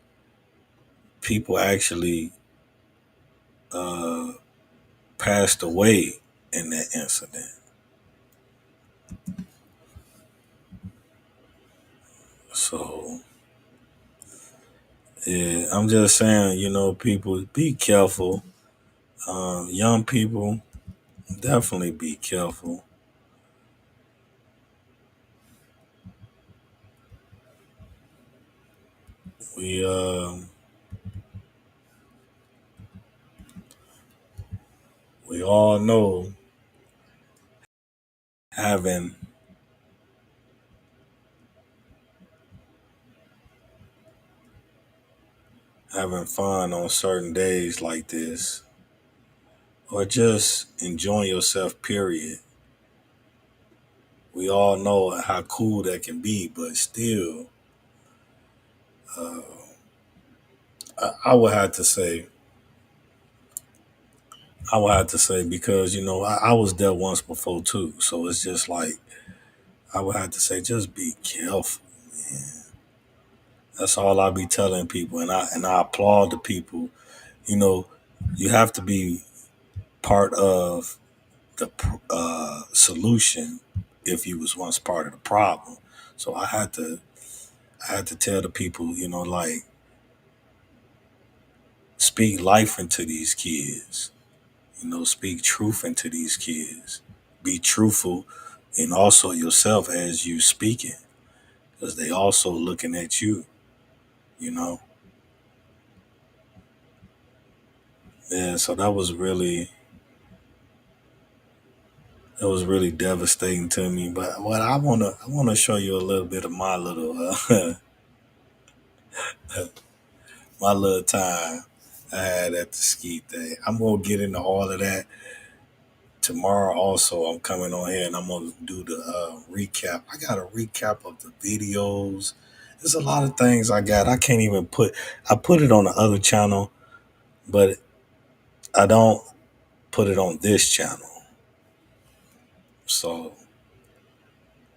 people actually uh, passed away in that incident. So Yeah, I'm just saying, people, be careful. Young people, definitely be careful. We we all know having having fun on certain days like this, or just enjoying yourself. Period. We all know how cool that can be, but still, uh, I would have to say, because I was there once before too, so it's just like I would have to say, just be careful. That's all I be telling people, and I applaud the people. You know, you have to be part of the solution if you was once part of the problem. So I had to tell the people, like, speak life into these kids. Speak truth into these kids. Be truthful, and also yourself as you speaking, because they also looking at you. You know, yeah. So that was really devastating to me. But what I wanna show you a little bit of my little my little time I had at the ski thing. I'm gonna get into all of that tomorrow. Also, I'm coming on here and I'm gonna do the recap. I got a recap of the videos. There's a lot of things I got. I can't even put. I put it on the other channel, but I don't put it on this channel. So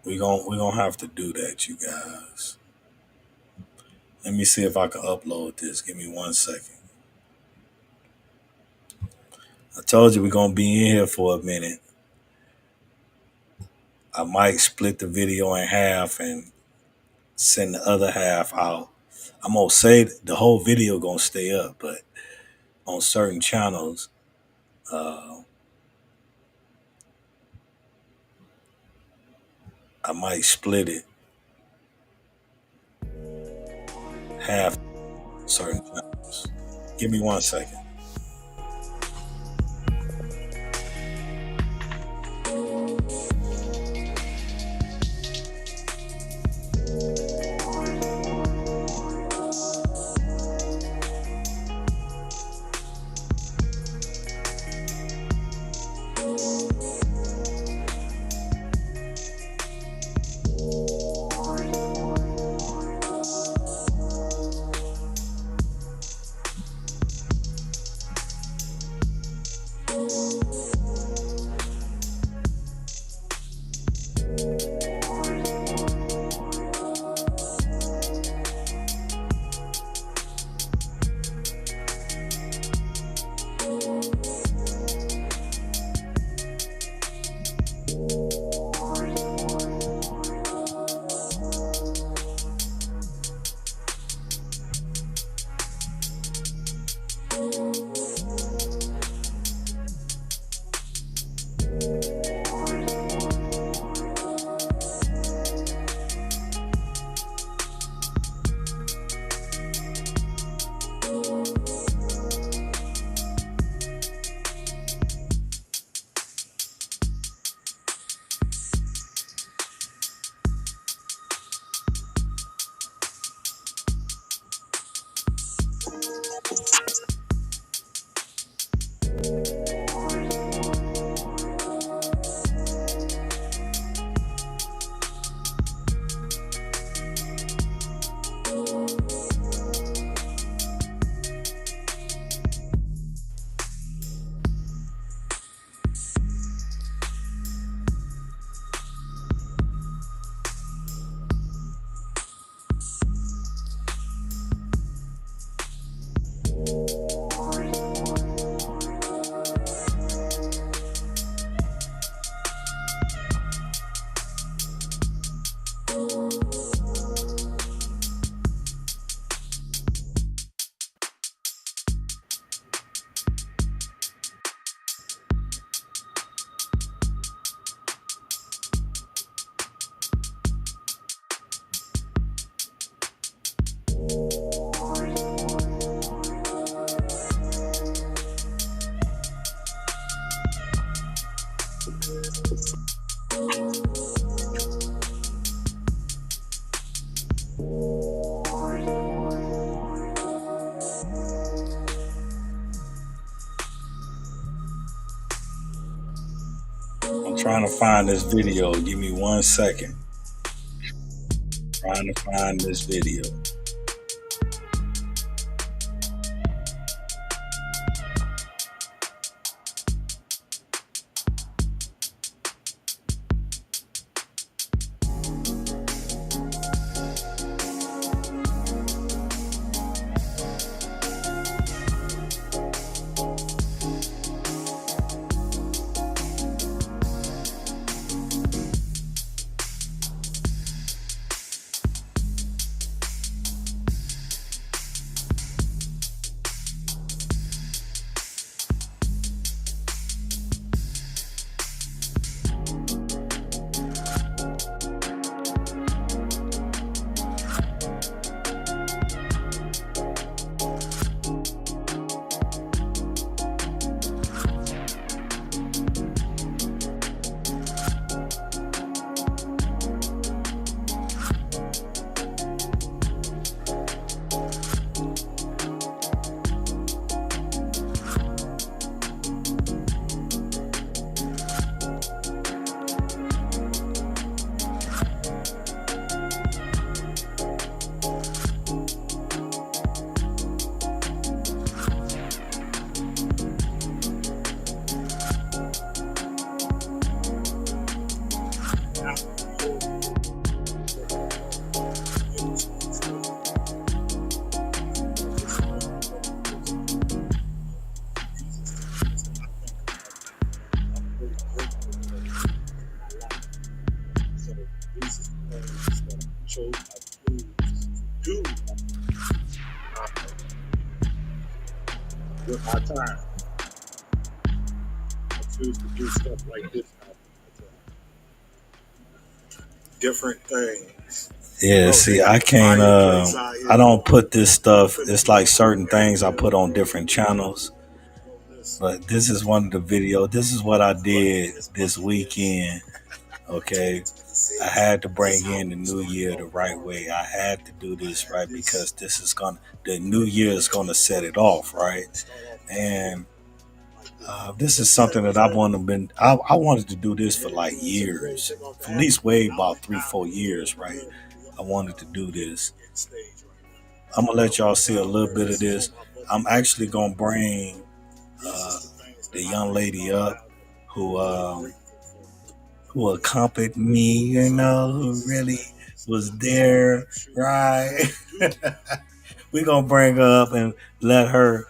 we gonna have to do that, you guys. Let me see if I can upload this. Give me 1 second. I told you we're gonna be in here for a minute. I might split the video in half and send the other half out. I'm gonna say the whole video gonna stay up, but on certain channels, uh, I might split it half. Certain channels. Give me 1 second. I'm trying to find this video. Give me 1 second. Trying to find this video. With my time, I choose to do stuff like this. Different things. Yeah, see, I can't. I don't put this stuff. It's like certain things I put on different channels. But this is one of the videos. This is what I did this weekend. Okay, I had to bring in the new year the right way. I had to do this right because the new year is gonna set it off, right? And this is something that I wanted to do this for like years, at least way about 3-4 years, right? I wanted to do this. I'm gonna let y'all see a little bit of this. I'm actually gonna bring the young lady up who accompanied me, who really was there, right? We're gonna bring her up and let her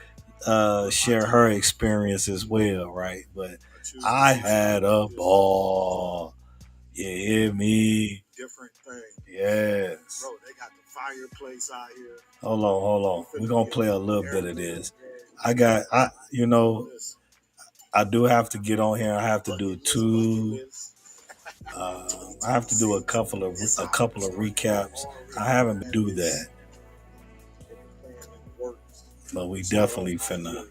share her experience as well, right? But I had a ball. You hear me? Different thing. Yes. Bro, they got the fireplace out here. Hold on. We're gonna play a little bit of this. I do have to get on here. I have to do a couple of recaps. I haven't do that, but we definitely finna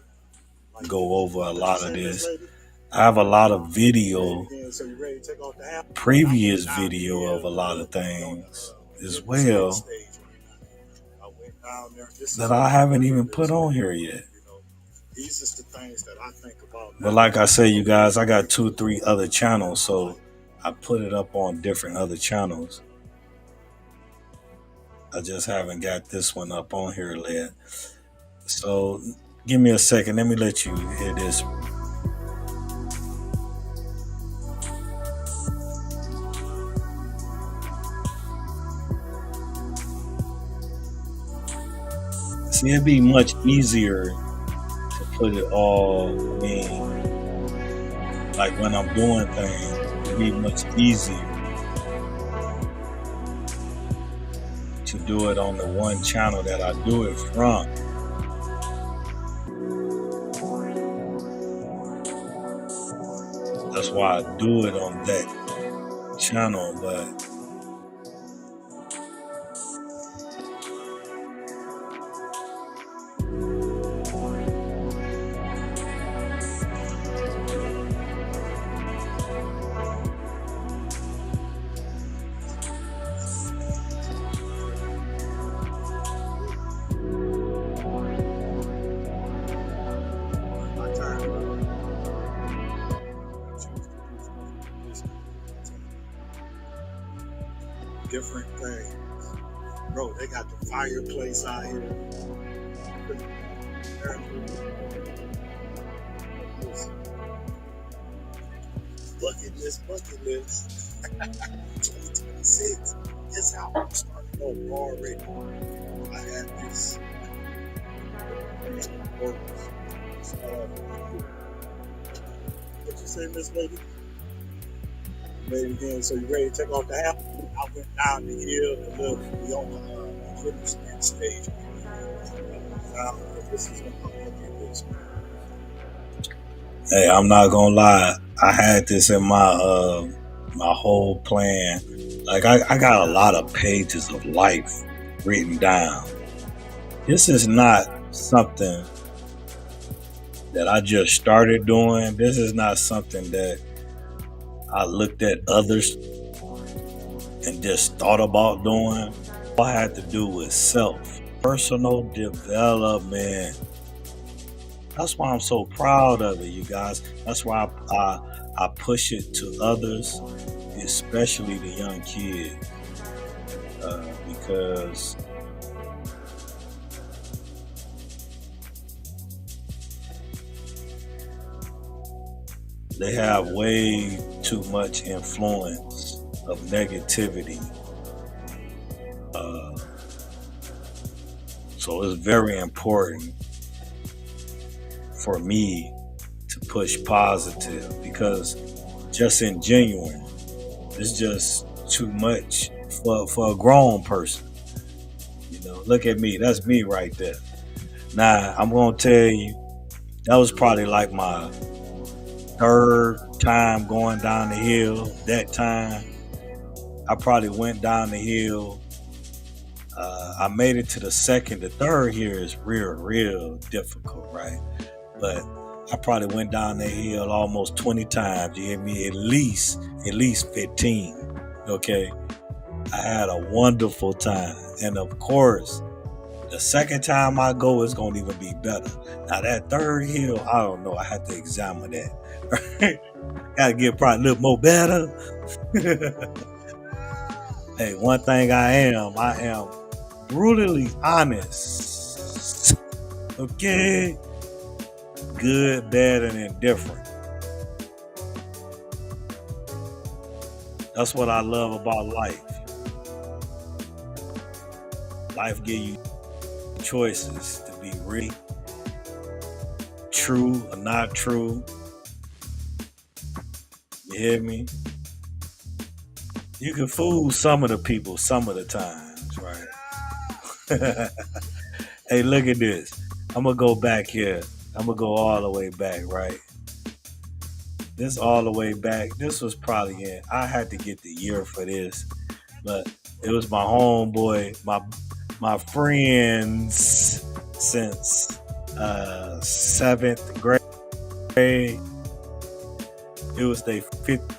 go over a lot of this. I have a lot of previous video of a lot of things as well that I haven't even put on here yet. These are the things that I think about. But like I say, you guys, I got 2-3 other channels, so I put it up on different other channels. I just haven't got this one up on here yet. So give me a second. Let me let you hear this. See, it'd be much easier to put it all like when I'm doing things, it'd be much easier to do it on the one channel that I do it from. That's why I do it on that channel, but different things. Bro, they got the fireplace out here. Bucket list. 2026 is how I'm starting off already. I had this work. What you say, Miss Lady? Lady again, so you ready to take off the hat? I went down the hill to look. We on the equipment stage. This is what I'm looking at this. Hey, I'm not gonna lie. I had this in my my whole plan. Like I got a lot of pages of life written down. This is not something that I just started doing. This is not something that I looked at others and just thought about doing. All I had to do was self, personal development. That's why I'm so proud of it, you guys. That's why I push it to others, especially the young kids, because they have way too much influence of negativity. So it's very important for me to push positive, because just in genuine, it's just too much for a grown person. You know, look at me. That's me right there. Now, I'm going to tell you, that was probably like my third time going down the hill. That time, I probably went down the hill. I made it to the second. The third here is real difficult, right? But I probably went down the hill almost 20 times. You hear me? At least 15. Okay. I had a wonderful time. And of course, the second time I go, it's going to even be better. Now that third hill, I don't know. I have to examine that. Right? Got to get probably a little more better. Hey, one thing I am brutally honest. Okay? Good, bad, and indifferent. That's what I love about life. Life gives you choices to be real, true or not true. You hear me? You can fool some of the people some of the times, right? Hey, look at this. I'm going to go back here. I'm going to go all the way back, right? This all the way back. This was probably in, I had to get the year for this, but it was my homeboy, my friends since 7th grade. It was their 5th.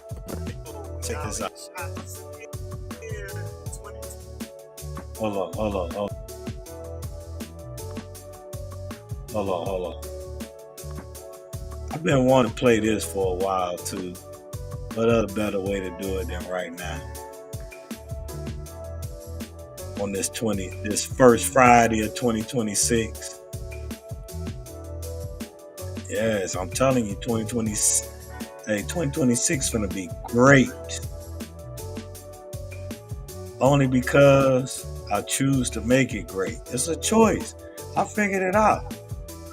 Check this out. Hold on. I've been wanting to play this for a while too. What other better way to do it than right now? On this first Friday of 2026. Yes, I'm telling you, 2026 is gonna be great. Only because I choose to make it great. It's a choice. I figured it out.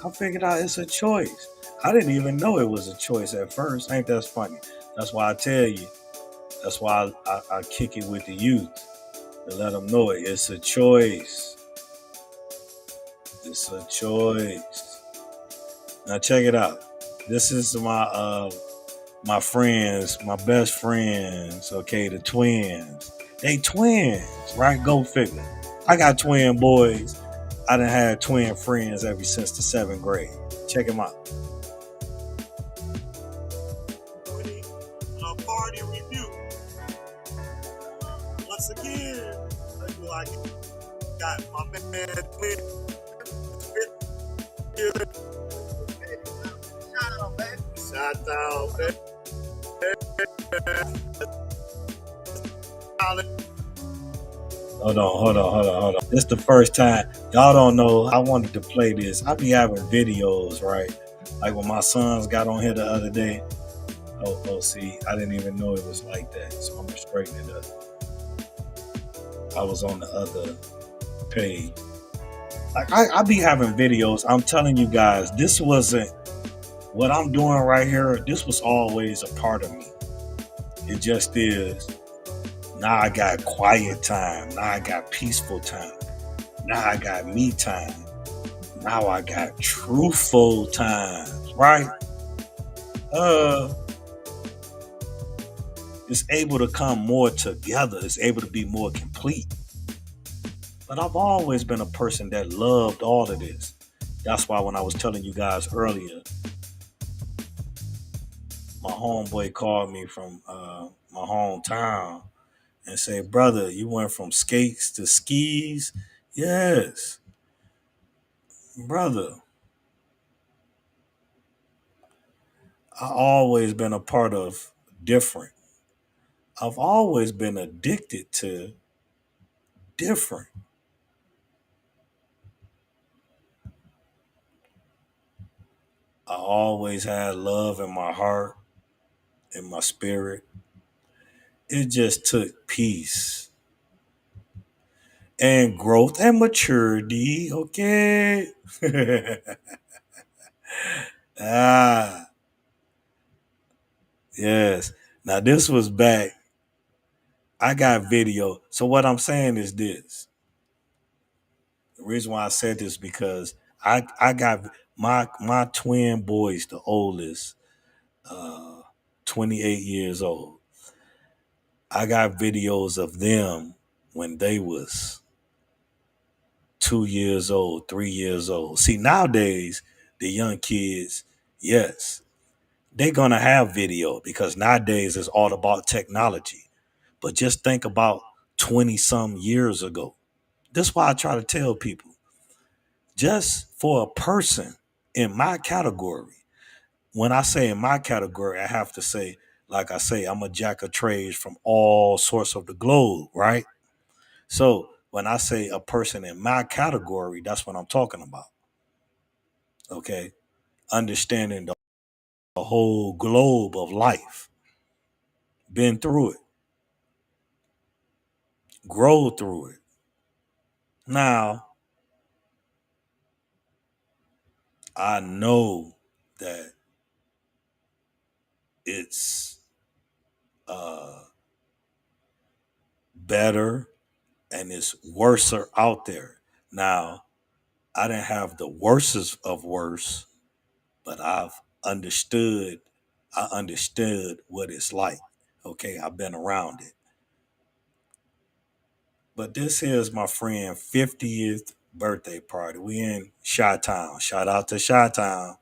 It's a choice. I didn't even know it was a choice at first. Ain't that funny? That's why I tell you. That's why I kick it with the youth. To let them know it. It's a choice. It's a choice. Now check it out. This is my friends, my best friends, okay, the twins. They twins, right? Go figure. I got twin boys. I done had twin friends ever since the 7th grade. Check them out. Party review. Once again, I got my man twin. Shout out, man. hold on. This the first time. Y'all don't know. I wanted to play this. I be having videos, right? Like when my sons got on here the other day. See, I didn't even know it was like that. So I'm gonna straighten it up. I was on the other page. Like I be having videos. I'm telling you guys, this wasn't what I'm doing right here. This was always a part of me. It just is. Now I got quiet time. Now I got peaceful time. Now I got me time. Now I got truthful times, right? Uh, it's able to come more together. It's able to be more complete. But I've always been a person that loved all of this. That's why when I was telling you guys earlier, my homeboy called me from my hometown and said, "Brother, you went from skates to skis?" Yes, brother. I always been a part of different. I've always been addicted to different. I always had love in my heart, in my spirit. It just took peace and growth and maturity. Okay. ah, yes. Now this was back. I got video. So what I'm saying is this. The reason why I said this because I got my twin boys, the oldest, uh, 28 years old. I got videos of them when they was 2 years old, 3 years old. See, nowadays, the young kids, yes, they're gonna have video because nowadays it's all about technology. But just think about 20 some years ago. That's why I try to tell people, just for a person in my category, when I say in my category, I have to say, like I say, I'm a jack of trades from all sorts of the globe, right? So when I say a person in my category, that's what I'm talking about. Okay. Understanding the whole globe of life, been through it, grow through it. Now, I know that it's uh, better and it's worser out there. Now, I didn't have the worstest of worst, but I understood what it's like. Okay, I've been around it. But this here is my friend 50th birthday party. We in Chi-Town. Shout out to Chi-Town.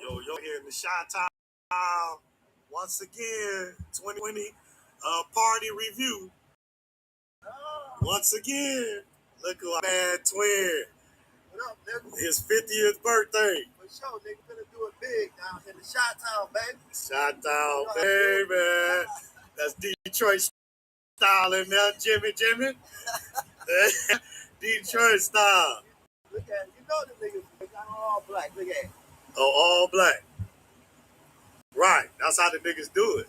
Yo, here in the Chi-Town. Once again, 2020 party review. Once again, look who I had twin. What up, nigga? His 50th birthday. For sure, nigga, finna do it big down in the Chi-Town, baby. Chi-Town, baby. That's Detroit style in there, Jimmy. Detroit style. Look at it. You know the niggas. They got all black. Look at it. Oh, all black. Right. That's how the niggas do it.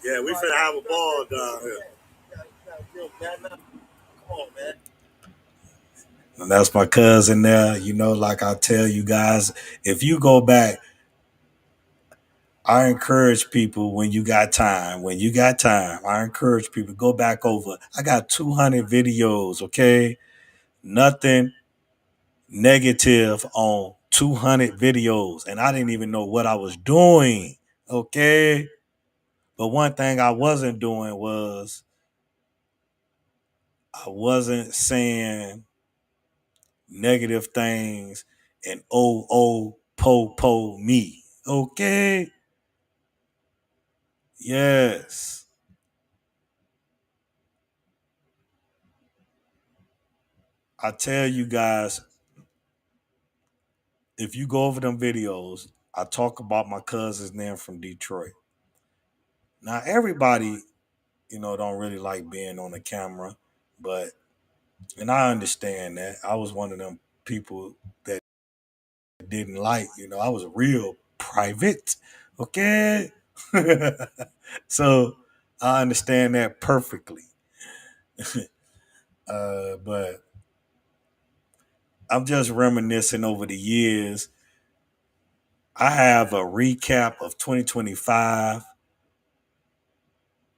Yeah, we finna have a ball down here. Come on, man. And that's my cousin there. You know, like I tell you guys, if you go back, I encourage people when you got time, I encourage people to go back over. I got 200 videos, okay? Nothing negative on 200 videos. And I didn't even know what I was doing, okay? But one thing I wasn't doing was I wasn't saying negative things and po me. Okay? Yes. I tell you guys, if you go over them videos, I talk about my cousin's name from Detroit. Now everybody don't really like being on the camera, but and I understand that. I was one of them people that didn't like, I was real private. Okay. So I understand that perfectly. But I'm just reminiscing over the years. I have a recap of 2025.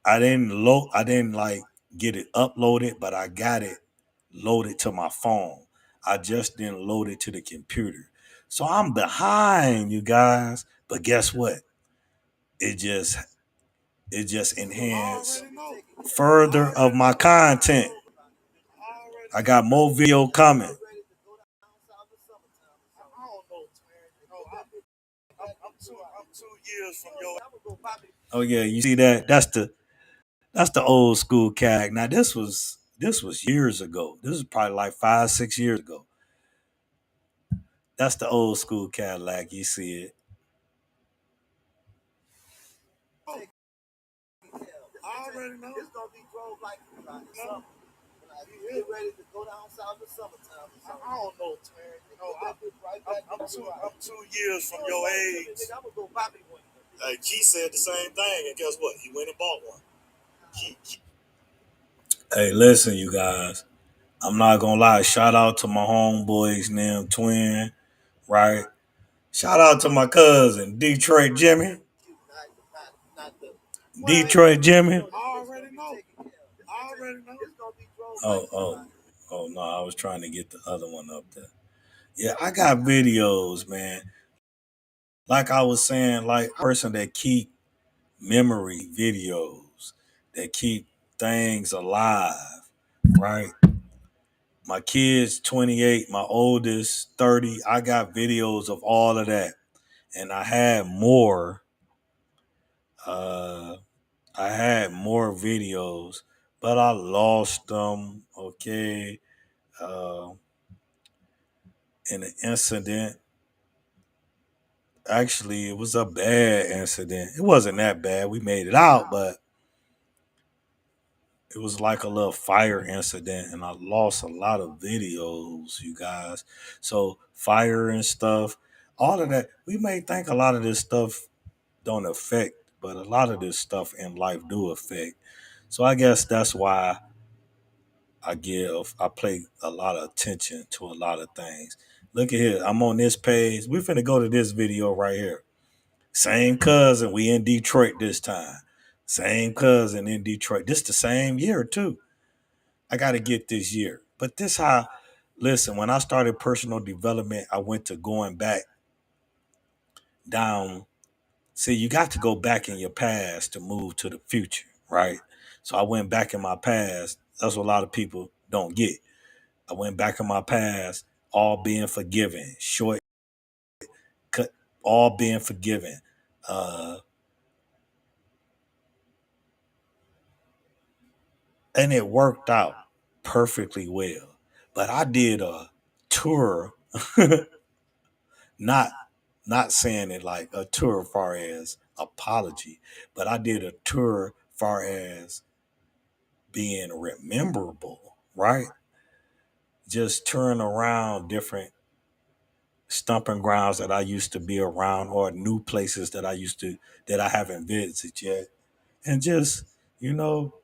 I didn't like get it uploaded, but I got it loaded to my phone. I just didn't load it to the computer. So I'm behind, you guys. But guess what? It just it just enhanced further of my content. I got more video coming. Oh yeah, you see that? That's the old school cat. Now this was years ago. This is probably like 5, 6 years ago. That's the old school Cadillac. You see it. I'm 2 years from your age. Key said the same thing, and guess what? He went and bought one. Hey, listen, you guys. I'm not gonna lie. Shout out to my homeboys named Twin, right? Shout out to my cousin, Detroit Jimmy. Detroit Jimmy. Oh, oh, oh no, I was trying to get the other one up there. Yeah, I got videos, man. Like I was saying, like a person that keep memory videos, that keep things alive, right? My kids 28, my oldest 30. I got videos of all of that. And uh I had more videos, but I lost them, okay? Uh in an incident. Actually, it was a bad incident. It wasn't that bad. We made it out, but it was like a little fire incident, and I lost a lot of videos, you guys. So fire and stuff, all of that. We may think a lot of this stuff don't affect, but a lot of this stuff in life do affect. So I guess that's why I pay a lot of attention to a lot of things. Look at here. I'm on this page. We're finna go to this video right here. Same cousin. We in Detroit this time. Same cousin in Detroit. This the same year too. I got to get this year. But this how, listen, when I started personal development, I went to going back down. See, you got to go back in your past to move to the future, right? So I went back in my past. That's what a lot of people don't get. I went back in my past, all being forgiven, short cut, all being forgiven. Uh, and it worked out perfectly well. But I did a tour, not not saying it like a tour far as apology, but I did a tour far as being rememberable, right? Just touring around different stumping grounds that I used to be around or new places that I haven't visited yet. And just, you know,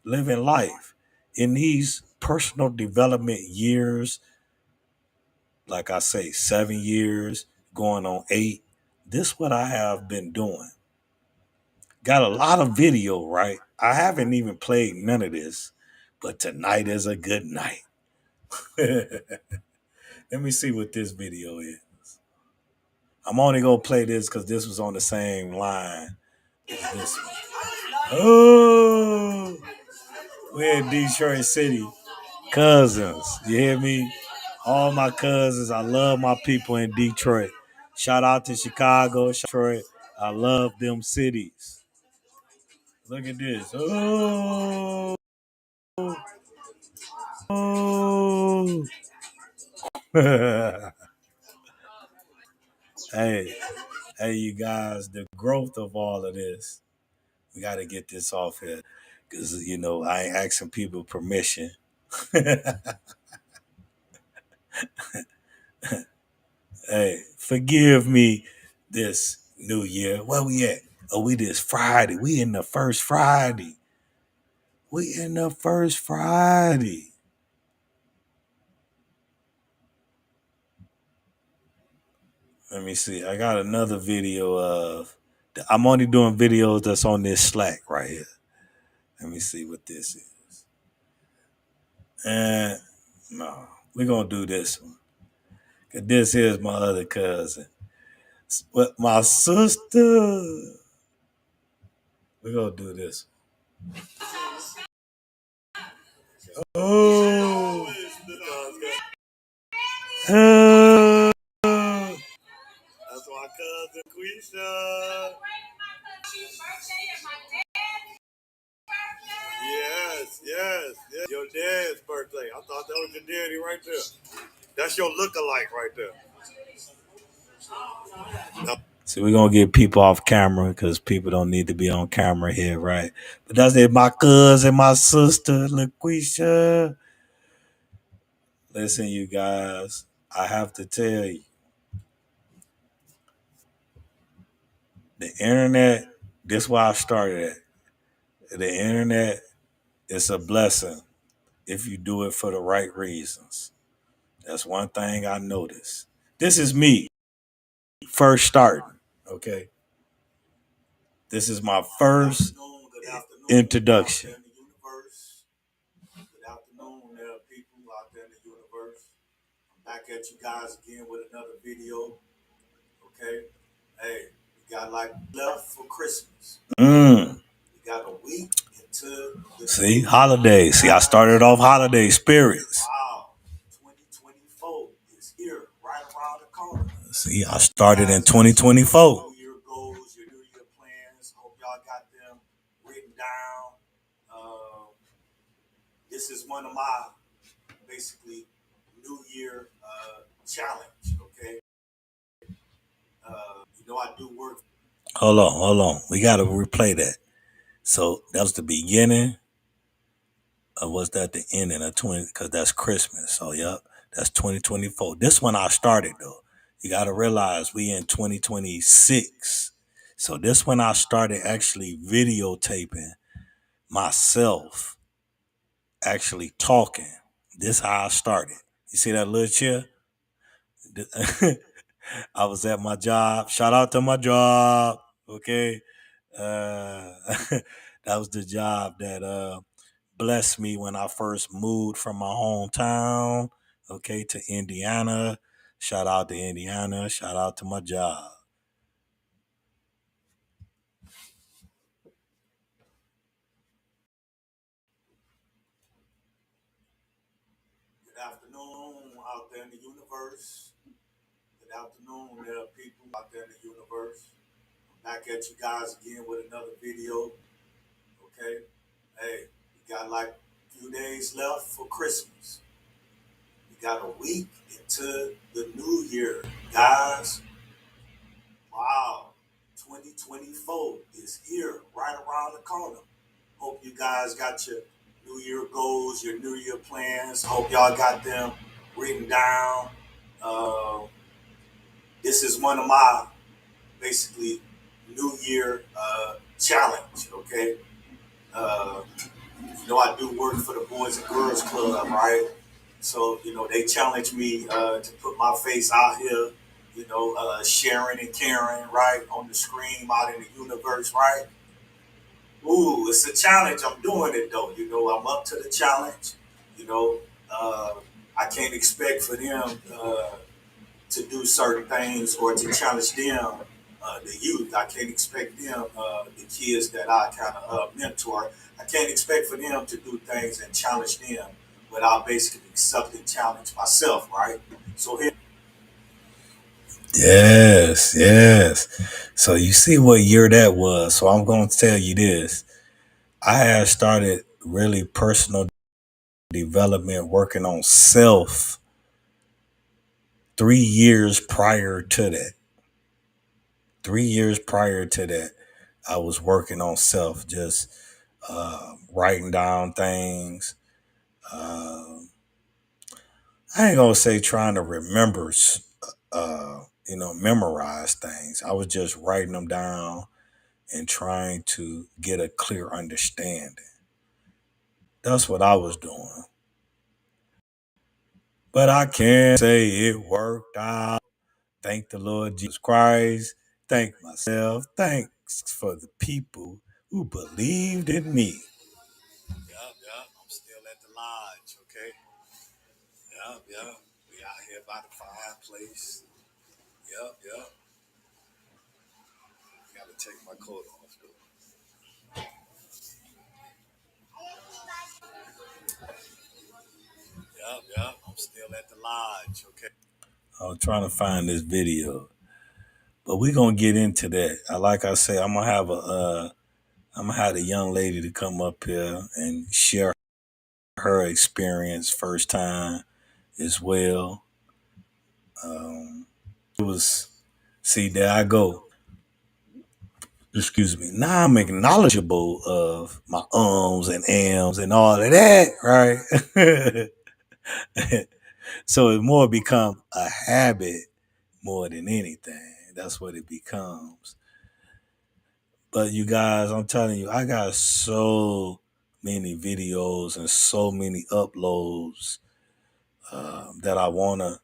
living life. In these personal development years, like I say, 7 years, going on 8, this what I have been doing. Got a lot of video, right? I haven't even played none of this, but tonight is a good night. Let me see what this video is. I'm only gonna play this because this was on the same line as this one. Oh, we're in Detroit City. Cousins, you hear me? All my cousins. I love my people in Detroit. Shout out to Chicago, Detroit. I love them cities. Look at this. Oh, oh. Hey, hey, you guys, the growth of all of this. We got to get this off here. because I ain't asking people permission. Hey, forgive me this new year. Where we at? Oh, we this Friday. We in the first Friday. We in the first Friday. Let me see. I got another video of. I'm only doing videos that's on this Slack right here. Let me see what this is. And no, we're gonna do this one. 'Cause this is my other cousin. But my sister. We're gonna do this. Oh. That's my cousin Quisha. Yes, yes, yes. Your dad's birthday. I thought that was your daddy right there. That's your lookalike right there. See, we're gonna get people off camera because people don't need to be on camera here, right? But that's it, my cousin, my sister, LaQuisha. Listen, you guys, I have to tell you, the internet, this is why I started it. The internet is a blessing if you do it for the right reasons. That's one thing I noticed. This is me first starting, okay? This is my first introduction. Good afternoon, people out there in the universe. I'm back at you guys again with another video. Okay, hey, we got like left for Christmas. We got a week into the holidays. See, I started off holiday spirits. Wow, 2024 is here, right around the corner. See, I started in 2024. New Year goals, your New Year plans. Hope y'all got them written down. This is one of my basically New Year challenge. Okay, I do work. Hold on. We got to replay that. So that was the beginning. Or was that the ending of 20? Because that's Christmas. So, yep, that's 2024. This one I started, though. You got to realize we in 2026. So this one I started actually videotaping myself actually talking. This how I started. You see that little chair? I was at my job. Shout out to my job. Okay. Uh, that was the job that blessed me when I first moved from my hometown, okay, to Indiana. Shout out to Indiana. Shout out to my job. Good afternoon out there in the universe. Good afternoon, people out there in the universe. I'm back at you guys again with another video. Okay. Hey, we got like a few days left for Christmas. We got a week into the new year, guys. Wow, 2024 is here, right around the corner. Hope you guys got your New Year goals, your New Year plans. Hope y'all got them written down. This is one of my basically New Year challenge. Okay, I do work for the Boys and Girls Club, right? So they challenge me to put my face out here. Sharing and caring, right, on the screen, out in the universe, right? Ooh, it's a challenge. I'm doing it though. I'm up to the challenge. You know, uh, I can't expect for them to do certain things or to challenge them, the youth. I can't expect them, the kids that I kind of mentor. I can't expect for them to do things and challenge them without basically accepting challenge myself, right? So here. Yes, yes. So you see what year that was. So I'm going to tell you this. I had started really personal development, working on self 3 years prior to that. 3 years prior to that, I was working on self, just writing down things. I ain't gonna say trying to remember, memorize things. I was just writing them down and trying to get a clear understanding. That's what I was doing. But I can't say it worked out. Thank the Lord Jesus Christ. Thank myself. Thanks for the people who believed in me. Yup, yup. I'm still at the lodge, okay? Yup, yup. We out here by the fireplace. Yup, yup. Gotta take my coat off, though. Yup, yup. I'm still at the lodge, okay? I was trying to find this video, but we gonna get into that. Like I say, I'm gonna have the young lady to come up here and share her experience first time as well. It was, see, there I go. Excuse me. Now I'm acknowledgeable of my ums and ams and all of that, right? So it more become a habit more than anything. That's what it becomes. But you guys, I'm telling you, I got so many videos and so many uploads that I want to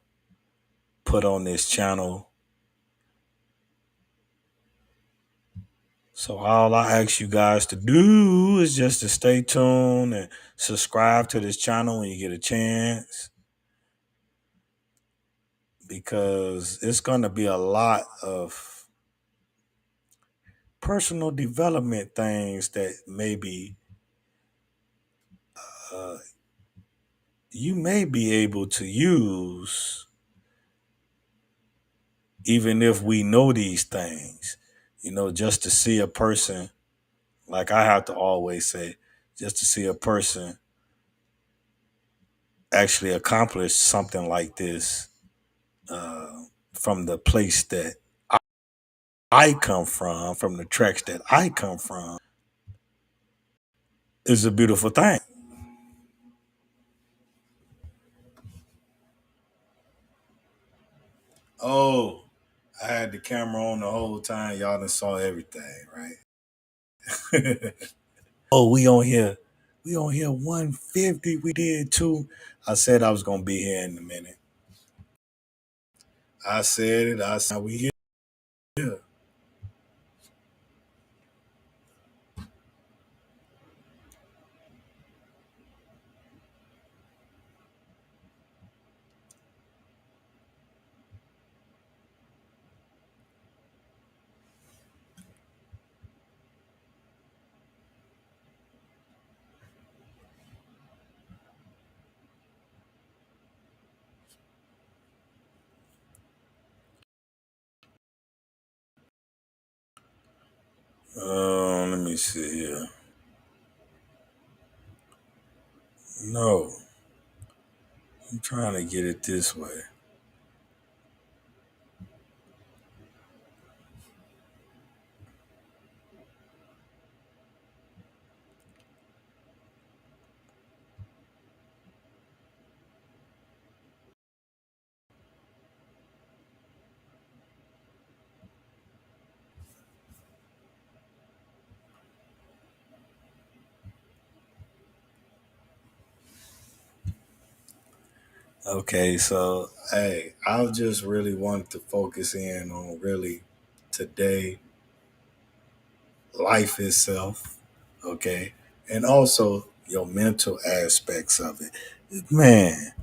put on this channel. So all I ask you guys to do is just to stay tuned and subscribe to this channel when you get a chance, because it's going to be a lot of personal development things that maybe uh, you may be able to use even if we know these things, just to see a person, like I have to always say, just to see a person actually accomplish something like this from the place that I come from the tracks that I come from, is a beautiful thing. Oh, I had the camera on the whole time. Y'all done saw everything, right? Oh, we on here. We on here 150. We did too. I said I was gonna be here in a minute. I said it. I said we here. Let me see here. No, I'm trying to get it this way. Okay, so hey, I just really wanted to focus in on really today, life itself, okay, and also your mental aspects of it. Man,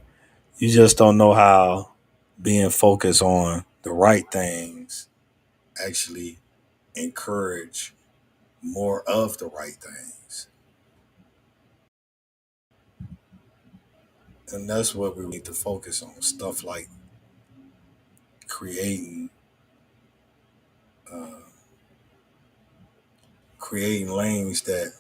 you just don't know how being focused on the right things actually encourage more of the right things. And that's what we need to focus on. Stuff like creating uh, creating lanes that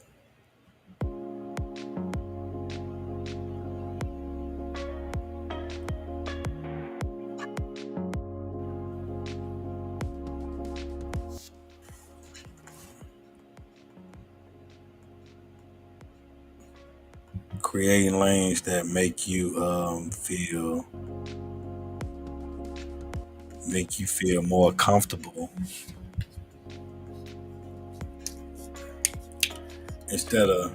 creating lanes that make you feel more comfortable instead of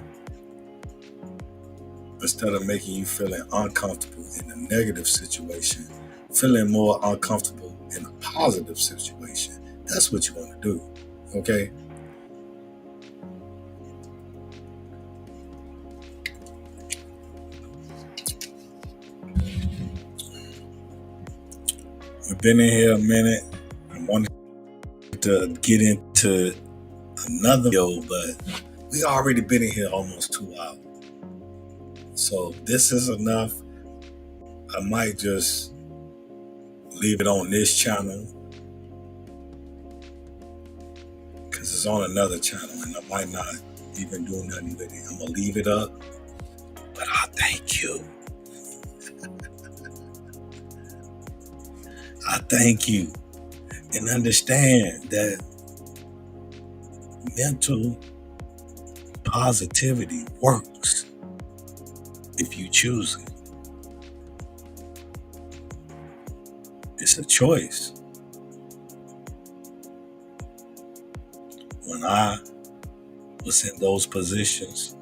making you feeling uncomfortable in a negative situation, feeling more uncomfortable in a positive situation. That's what you want to do. Okay. We've been in here a minute. I wanted to get into another video, but we already been in here almost 2 hours. So this is enough. I might just leave it on this channel because it's on another channel and I might not even do nothing with it. I'm gonna leave it up, but I thank you. I thank you, and understand that mental positivity works if you choose it. It's a choice. When I was in those positions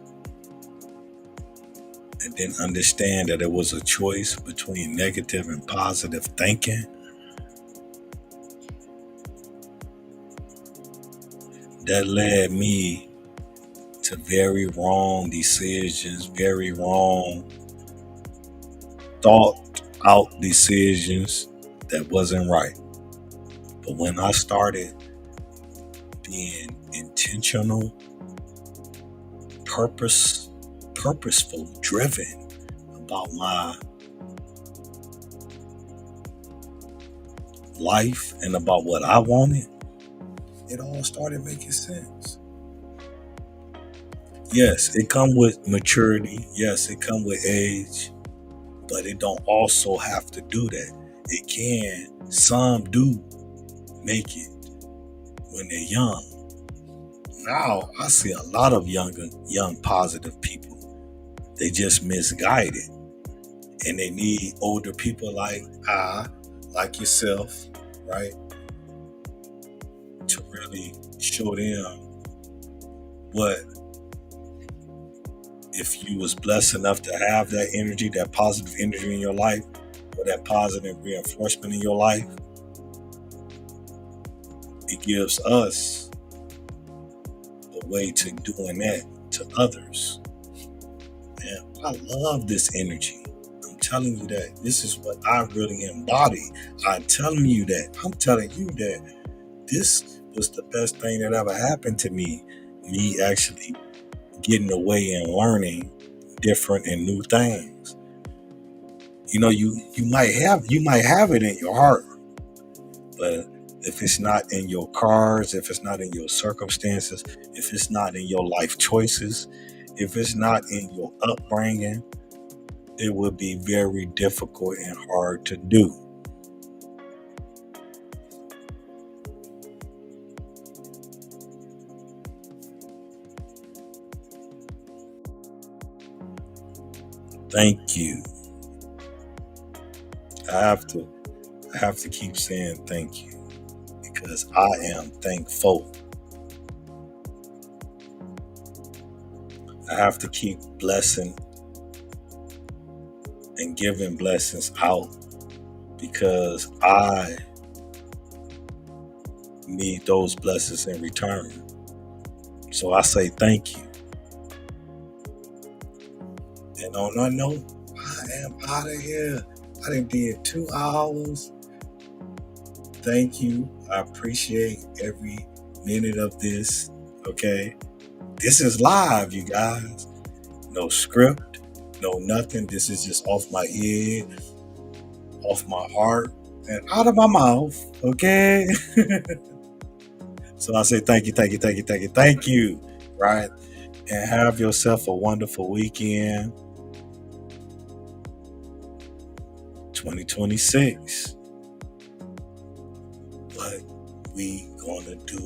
and didn't understand that it was a choice between negative and positive thinking, that led me to very wrong decisions, very wrong thought out decisions that wasn't right. But when I started being intentional, purposeful, driven about my life and about what I wanted, it all started making sense. Yes, it come with maturity. Yes, it come with age, but it don't also have to do that. It can. Some do make it when they're young. Now I see a lot of young positive people. They just misguided, and they need older people like yourself, right, to really show them what, if you was blessed enough to have that energy, that positive energy in your life, or that positive reinforcement in your life, it gives us a way to doing that to others. And I love this energy. I'm telling you that. This is what I really embody. I'm telling you that this was the best thing that ever happened to me. Me actually getting away and learning different and new things. You know, you might have it in your heart, but if it's not in your cards, if it's not in your circumstances, if it's not in your life choices, if it's not in your upbringing, it would be very difficult and hard to do. Thank you. I have to keep saying thank you because I am thankful. I have to keep blessing and giving blessings out because I need those blessings in return. So I say thank you. And on that note, I am out of here. I done did 2 hours. Thank you. I appreciate every minute of this. Okay. This is live, you guys. No script, no nothing. This is just off my head, off my heart, and out of my mouth. Okay. So I say thank you. Right. And have yourself a wonderful weekend. 2026. What we gonna do,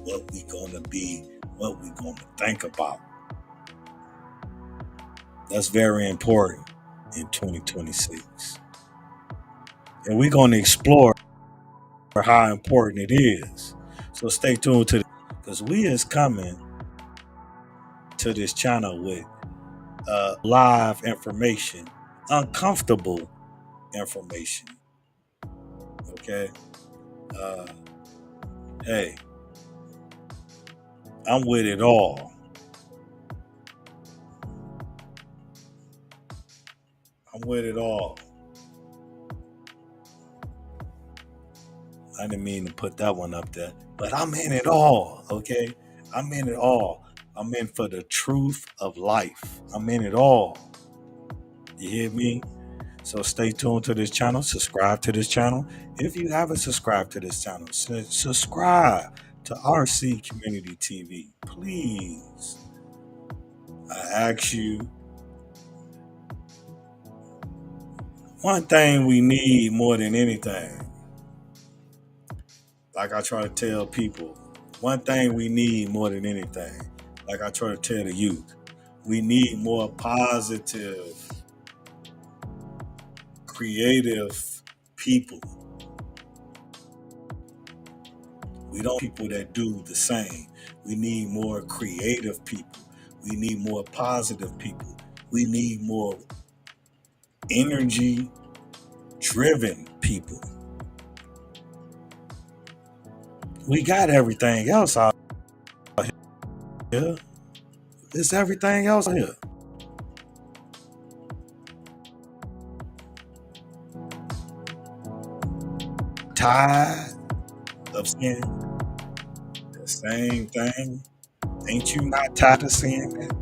what we gonna be, what we gonna think about. That's very important in 2026. And we're going to explore how important it is. So stay tuned to because we is coming to this channel with live information, uncomfortable information. Okay. Hey, I'm with it all. I'm with it all. I didn't mean to put that one up there, but I'm in it all. Okay. I'm in it all. I'm in for the truth of life. I'm in it all. You hear me? So stay tuned to this channel. Subscribe to this channel. If you haven't subscribed to this channel, subscribe to RC Community TV. Please. I ask you, one thing we need more than anything, like I try to tell people, one thing we need more than anything, like I try to tell the youth, we need more positive, creative people. We don't people that do the same. We need more creative people. We need more positive people. We need more energy driven people. We got everything else out here. It's everything else out here. Tired of seeing the same thing? Ain't you not tired of seeing it?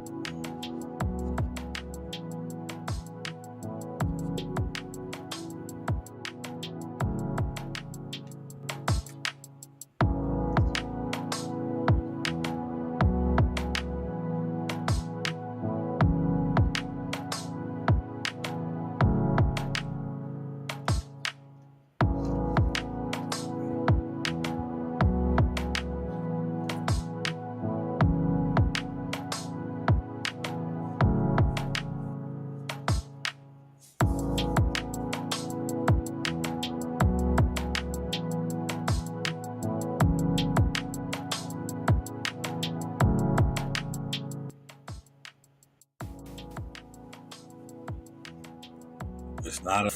It's not a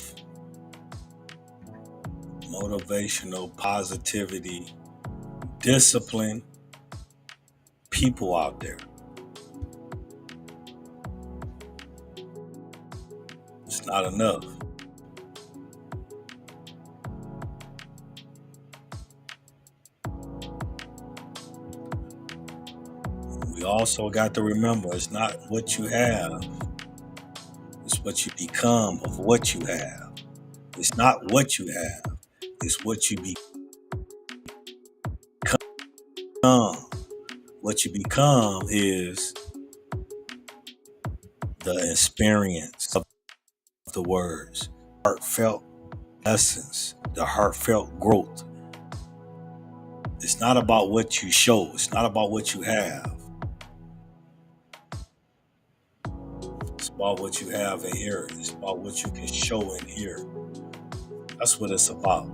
motivational, positivity, discipline people out there. It's not enough. We also got to remember, it's not what you have, it's what you become of what you have. It's not what you have, it's what you become. What you become is the experience of the words, heartfelt essence, the heartfelt growth. It's not about what you show, it's not about what you have. It's about what you have in here. It's about what you can show in here. That's what it's about.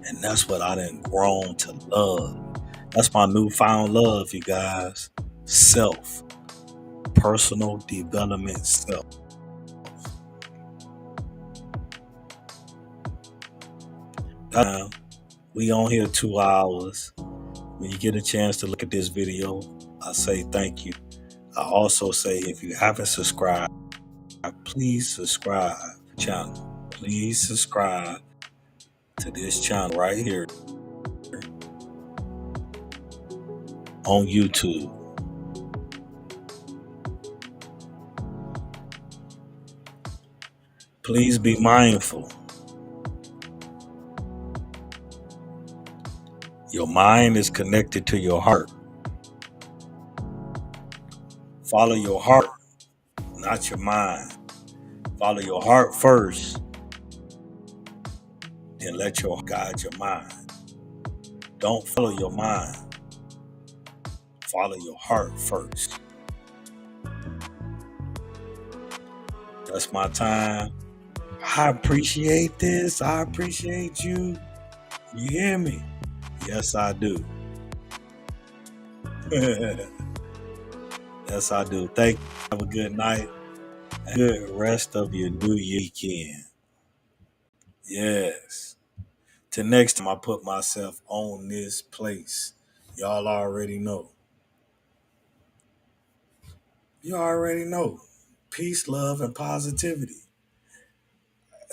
And that's what I done grown to love. That's my newfound love, you guys. Self. Personal development self. Now, we on here 2 hours. When you get a chance to look at this video, I say thank you. I also say if you haven't subscribed, please subscribe to the channel. Please subscribe to this channel right here on YouTube. Please be mindful. Your mind is connected to your heart. Follow your heart, not your mind. Follow your heart first, then let your guide your mind. Don't follow your mind. Follow your heart first. That's my time. I appreciate this. I appreciate you. You hear me? Yes, I do. Yes, I do. Thank you. Have a good night. Good rest of your new weekend. Yes. Till next time I put myself on this place. Y'all already know. You already know. Peace, love, and positivity.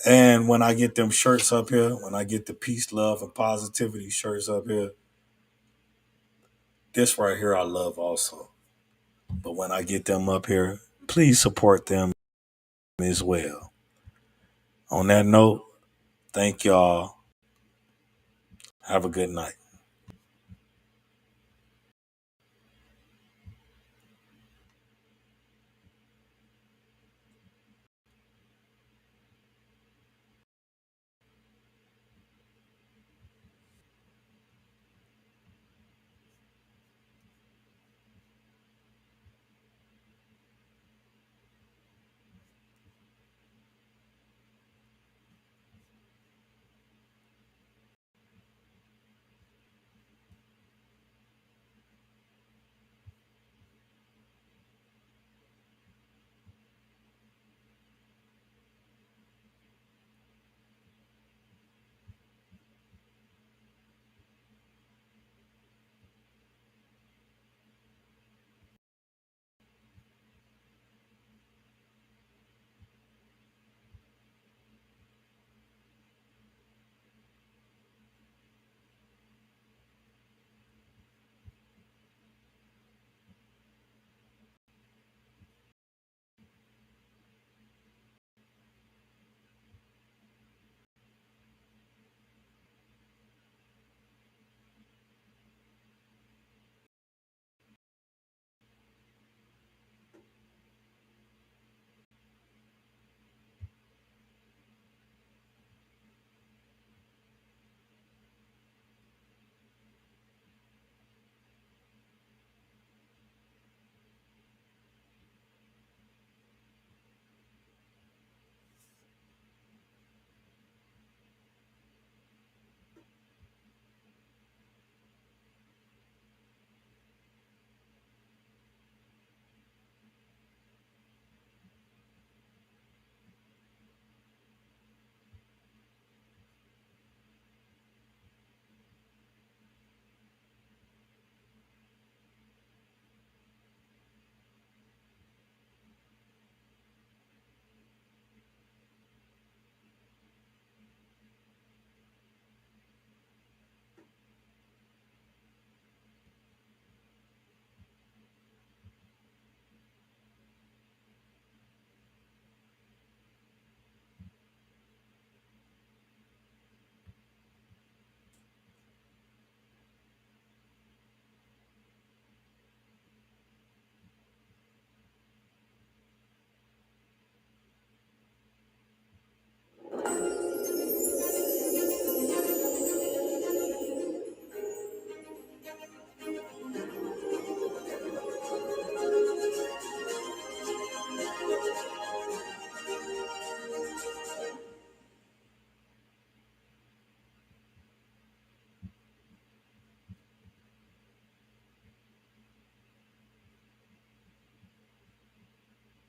And when I get them shirts up here, when I get the peace, love, and positivity shirts up here, this right here I love also. But when I get them up here, please support them as well. On that note, thank y'all. Have a good night.